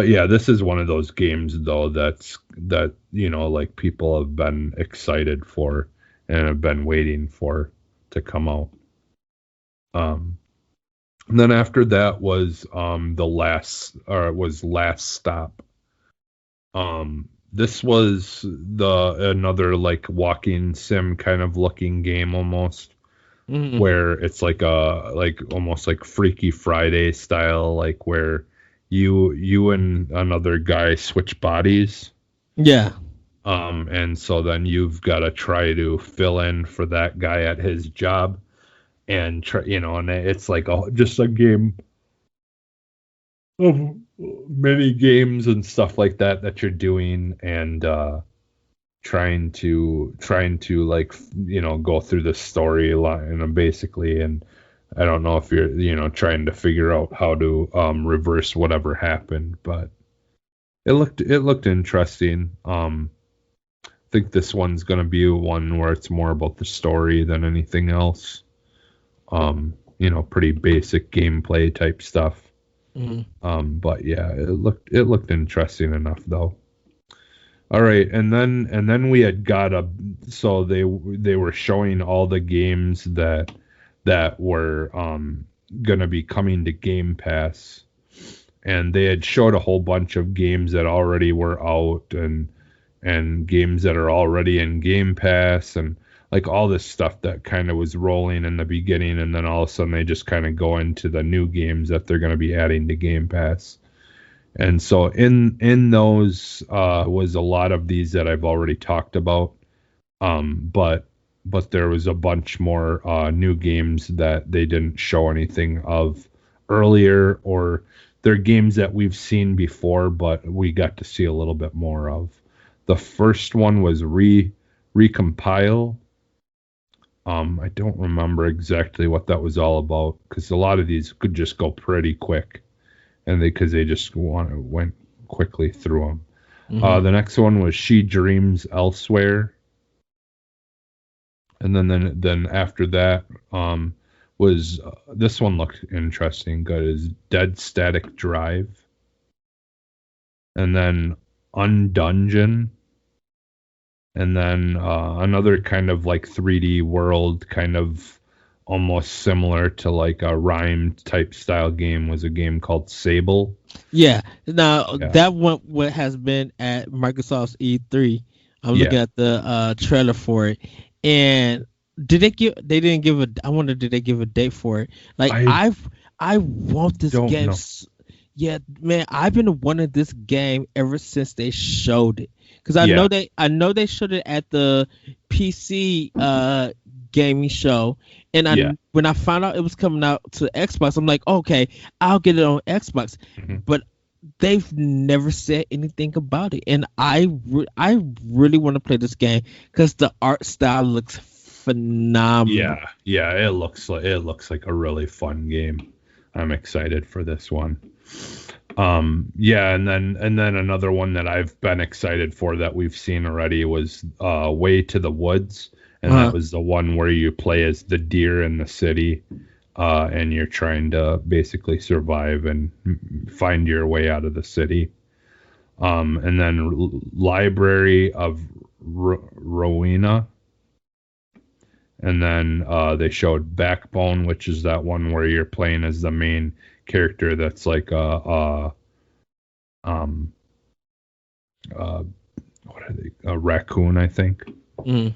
yeah, this is one of those games though that like people have been excited for and have been waiting for to come out. Um, And then after that was last stop. This was the another like walking sim kind of looking game almost. Mm. where it's like almost like Freaky Friday style, like where you and another guy switch bodies. Yeah. And so then you've got to try to fill in for that guy at his job and try, and it's like just a game of many games and stuff like that you're doing, and trying to like go through the storyline basically. And I don't know if you're trying to figure out how to reverse whatever happened, but it looked interesting. I think this one's gonna be one where it's more about the story than anything else. Pretty basic gameplay type stuff. Mm. But yeah, it looked interesting enough though. All right, and then we had got a so they were showing all the games that were gonna be coming to Game Pass, and they had showed a whole bunch of games that already were out, and games that are already in Game Pass, and like all this stuff that kind of was rolling in the beginning, and then all of a sudden they just kind of go into the new games that they're going to be adding to Game Pass. And so in those was a lot of these that I've already talked about, but there was a bunch more new games that they didn't show anything of earlier, or they're games that we've seen before, but we got to see a little bit more of. The first one was Recompile. I don't remember exactly what that was all about, because a lot of these could just go pretty quick, and because they just went quickly through them. Mm-hmm. The next one was She Dreams Elsewhere, and then after that was this one looked interesting. Good, is Dead Static Drive, and then Undungeon, and then another kind of like 3D world, kind of almost similar to like a rhyme type style game, was a game called Sable. Yeah. Now Yeah, that one what has been at Microsoft's E3. I'm yeah. looking at the trailer for it, and they didn't give a I wonder did they give a date for it? Like I I want this don't game. know. Yeah, man, I've been wanting this game ever since they showed it. Cuz Yeah, I know they showed it at the PC gaming show, and yeah. when I found out it was coming out to Xbox, I'm like, "Okay, I'll get it on Xbox." Mhm. But they've never said anything about it, and I really want to play this game because the art style looks phenomenal. Yeah. It looks like a really fun game. I'm excited for this one. Yeah, and then another one that I've been excited for that we've seen already was Way to the Woods, and that Uh, was the one where you play as the deer in the city, and you're trying to basically survive and find your way out of the city. And then Library of Rowena, and then they showed Backbone, which is that one where you're playing as the main character that's like um uh what are they, a raccoon, I think. mm,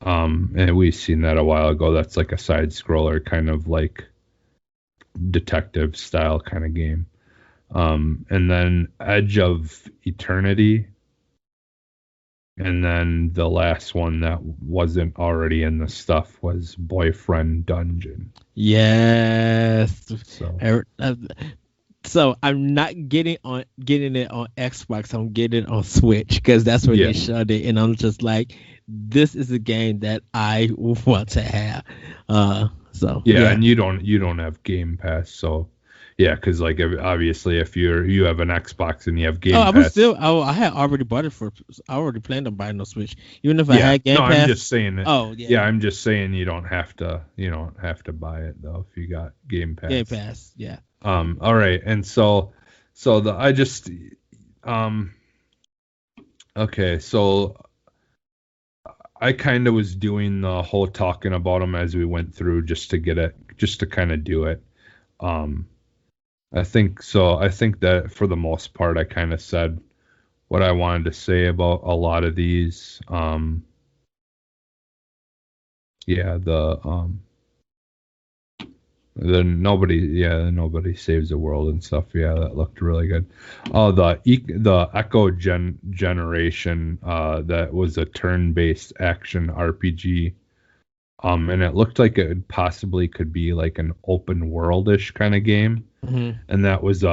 And we've seen that a while ago. That's like a side scroller, kind of like detective style kind of game. And then Edge of Eternity, and then the last one that wasn't already in the stuff was Boyfriend Dungeon. yes. So Uh, So I'm not getting it on Xbox. I'm getting it on Switch because that's where yeah, they showed it, and I'm just like, this is a game that I want to have. So yeah, yeah. and you don't have Game Pass, so yeah, because like obviously if you have an Xbox and you have Oh, Game I was Pass. still. Oh, I had already bought it for. I already planned on buying no Switch, even if I Yeah, had no, Game I'm Pass. just saying that. Oh yeah, Yeah, I'm just saying you don't have to buy it though if you got Game Game Pass. Pass. Yeah. All right, and so the I just um okay, so I kind of was doing the whole talking about them as we went through, just to get it, just to kind of do it. Um, I think so. I think that for the most part, I kind of said what I wanted to say about a lot of these. Yeah, Then nobody saves the world and stuff. Yeah, that looked really good. Oh, the Echo Generation, that was a turn-based action RPG. And it looked like it possibly could be like an open world-ish kind of game. Mm-hmm. And that was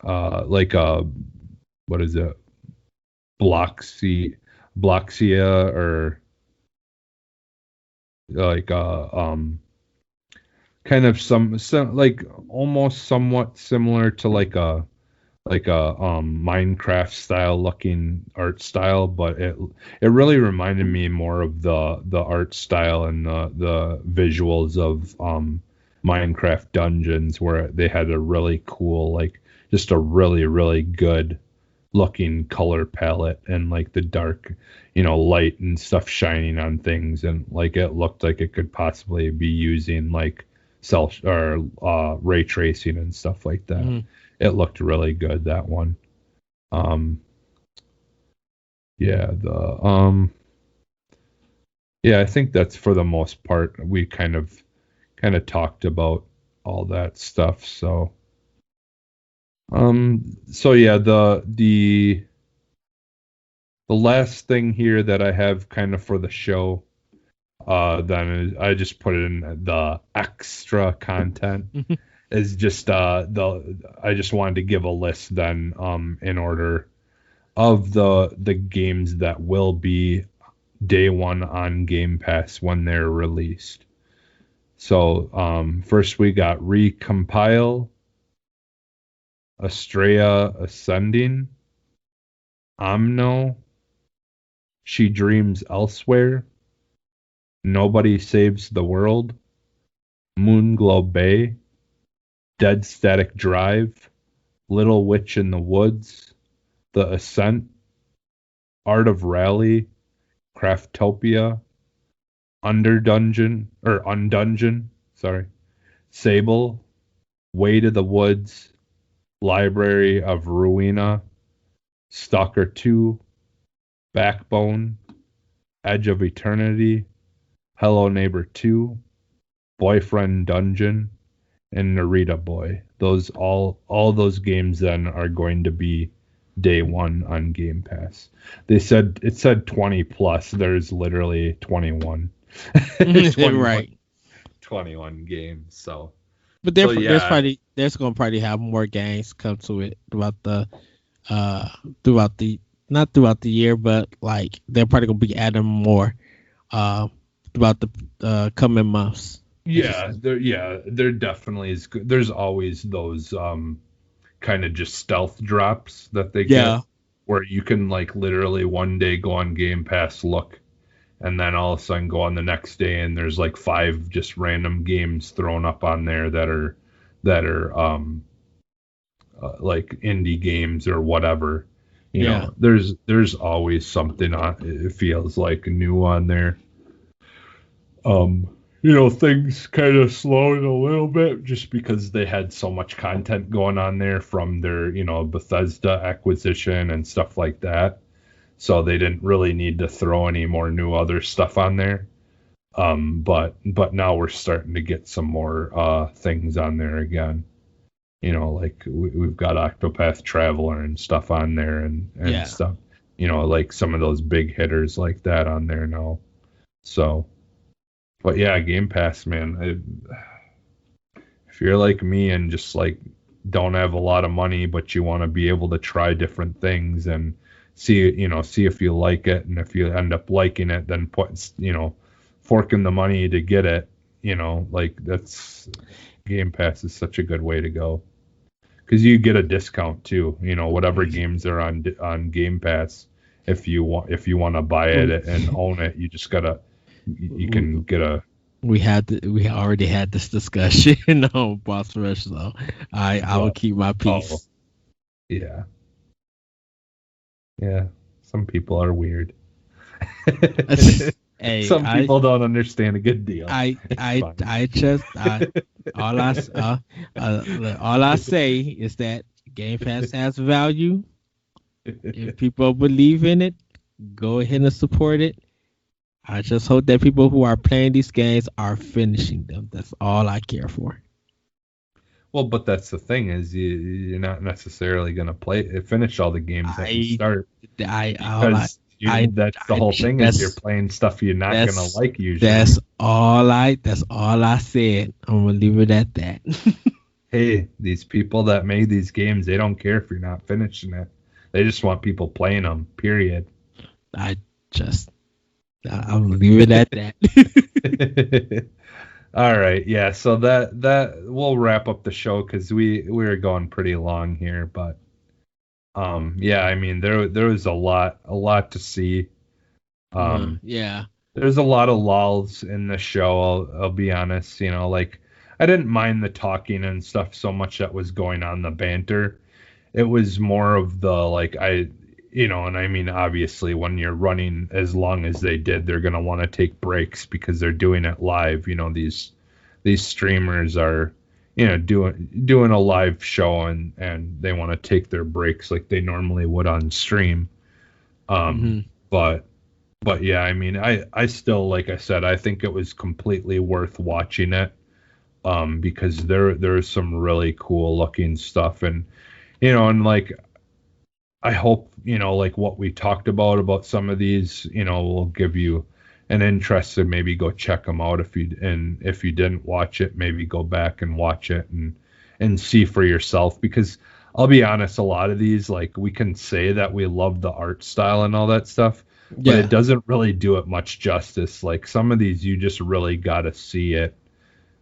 like a, what is it? Bloxia or like kind of some like almost somewhat similar to like a Minecraft style looking art style, but it really reminded me more of the art style and the visuals of Minecraft Dungeons, where they had a really cool, like just a really good looking color palette, and like the dark, light and stuff shining on things, and like it looked like it could possibly be using like self or ray tracing and stuff like that. Mm-hmm. It looked really good, that one. Um, yeah, I think that's for the most part. We kind of talked about all that stuff. So yeah, the last thing here that I have kind of for the show, then is, I just put it in the extra content. Is just I just wanted to give a list then, in order of the games that will be day one on Game Pass when they're released. So first we got Recompile, Astrea Ascending, Omno, She Dreams Elsewhere, Nobody Saves the World, Moonglow Bay, Dead Static Drive, Little Witch in the Woods, The Ascent, Art of Rally, Craftopia, Undungeon, sorry, Sable, Way to the Woods, Library of Ruina, Stalker 2, Backbone, Edge of Eternity, Hello Neighbor 2, Boyfriend Dungeon, and Narita Boy. Those all those games then are going to be day one on Game Pass. It said 20 plus. There's literally 21. 21, Right. 21 games. So, But there's gonna probably have more games come to it throughout the not throughout the year, but like they're probably gonna be adding more throughout the coming months. There definitely is. There's always those kind of just stealth drops that they get, where you can like literally one day go on Game Pass, look, and then all of a sudden go on the next day and there's like 5 just random games thrown up on there that are like indie games or whatever. You know, there's always something on. It feels like new on there. Things kind of slowed a little bit just because they had so much content going on there from their, Bethesda acquisition and stuff like that. So they didn't really need to throw any more new other stuff on there. But now we're starting to get some more things on there again. Like we've got Octopath Traveler and stuff on there and stuff. Like some of those big hitters like that on there now. So. But yeah, Game Pass, man. If you're like me and just like don't have a lot of money, but you want to be able to try different things and see if you like it, and if you end up liking it, then forking the money to get it. Like that's Game Pass is such a good way to go because you get a discount too. Whatever games are on Game Pass, if you want to buy it and own it, you just gotta. You can get a. We already had this discussion on Boss Rush, so I will keep my peace. Oh, yeah. Some people are weird. Hey, some people don't understand a good deal. All I say is that Game Pass has value. If people believe in it, go ahead and support it. I just hope that people who are playing these games are finishing them. That's all I care for. Well, but that's the thing is you're not necessarily going to finish all the games that you I, start I, all because I, that's the I, whole thing is you're that's playing stuff you're not going to that's like usually. that's all I said. I'm gonna leave it at that. Hey, these people that made these games, they don't care if you're not finishing it. They just want people playing them, period. I just I'm gonna leave it at that. All right, yeah. So that we'll wrap up the show because we were going pretty long here, but yeah. I mean there was a lot to see. Um, Yeah. there's a lot of lulls in the show. I'll be honest. Like I didn't mind the talking and stuff so much that was going on, the banter. It was more of the like and I mean obviously when you're running as long as they did, they're gonna want to take breaks because they're doing it live. These streamers are doing a live show and they want to take their breaks like they normally would on stream. Hmm. But yeah, I mean I still, like I said, I think it was completely worth watching it. Because there's some really cool looking stuff, and like I hope, like what we talked about some of these, will give you an interest to maybe go check them out. If you didn't watch it, maybe go back and watch it and see for yourself. Because I'll be honest, a lot of these, like we can say that we love the art style and all that stuff, but Yeah. it doesn't really do it much justice. Like some of these, you just really got to see it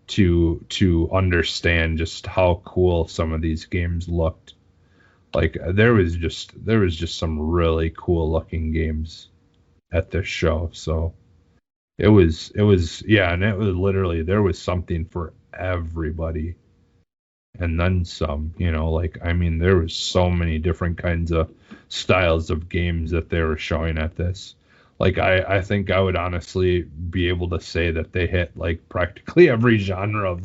to understand just how cool some of these games looked. Like there was just some really cool looking games at this show. So it was yeah, and it was literally there was something for everybody and then some, like I mean there was so many different kinds of styles of games that they were showing at this. Like I think I would honestly be able to say that they hit like practically every genre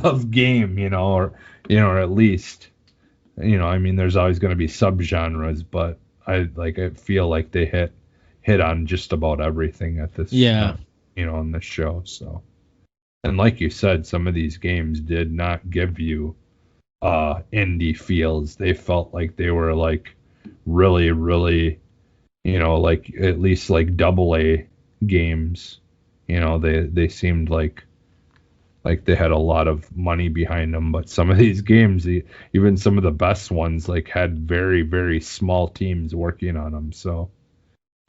of game, or at least I mean, there's always going to be subgenres, but I feel like they hit on just about everything at this, Yeah. on this show. So, and like you said, some of these games did not give you indie feels. They felt like they were like really, really, like at least like double A games. They seemed like they had a lot of money behind them, but some of these games, even some of the best ones, like had very, very small teams working on them. So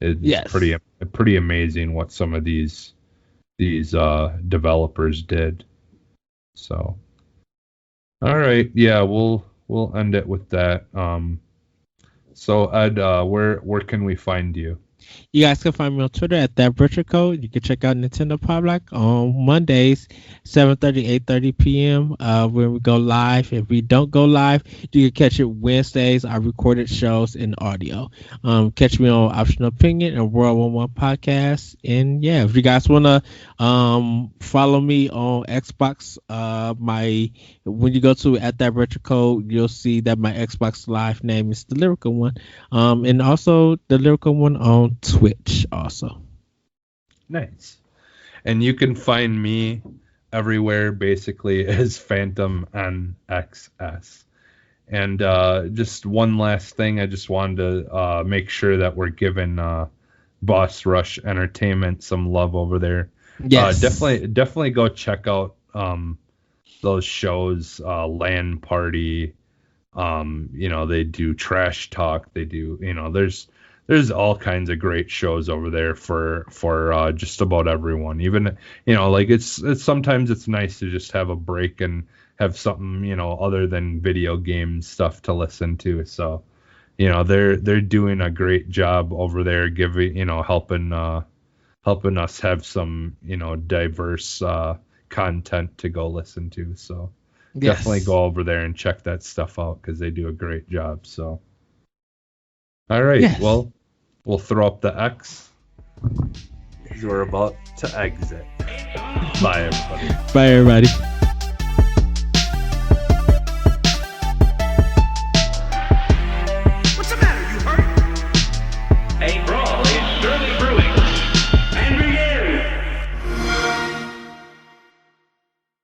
it's Yes. pretty amazing what some of these developers did. So all right, yeah, we'll end it with that. So Ed, where can we find you? You guys can find me on Twitter at that Butcher Code. You can check out Nintendo Pop Lock on Mondays, 7:30, 8:30 p.m. When we go live. If we don't go live, you can catch it Wednesdays, our recorded shows in audio. Catch me on Optional Opinion and World 11 Podcast. And yeah, if you guys wanna follow me on Xbox, when you go to at that Retro Code, you'll see that my Xbox Live name is the Lyrical One. And also the Lyrical One on Twitch also. Nice. And you can find me everywhere basically as Phantom NXS. And just one last thing, I just wanted to make sure that we're giving Boss Rush Entertainment some love over there. Yes. Definitely go check out those shows, LAN Party. They do Trash Talk. They do, there's all kinds of great shows over there for just about everyone. Even, like it's sometimes it's nice to just have a break and have something, other than video game stuff to listen to. So, they're doing a great job over there, giving, helping us have some, diverse content to go listen to. So definitely Yes. go over there and check that stuff out because they do a great job. So, all right. Yes. Well, we'll throw up the X because we're about to exit. Bye, everybody. Bye, everybody.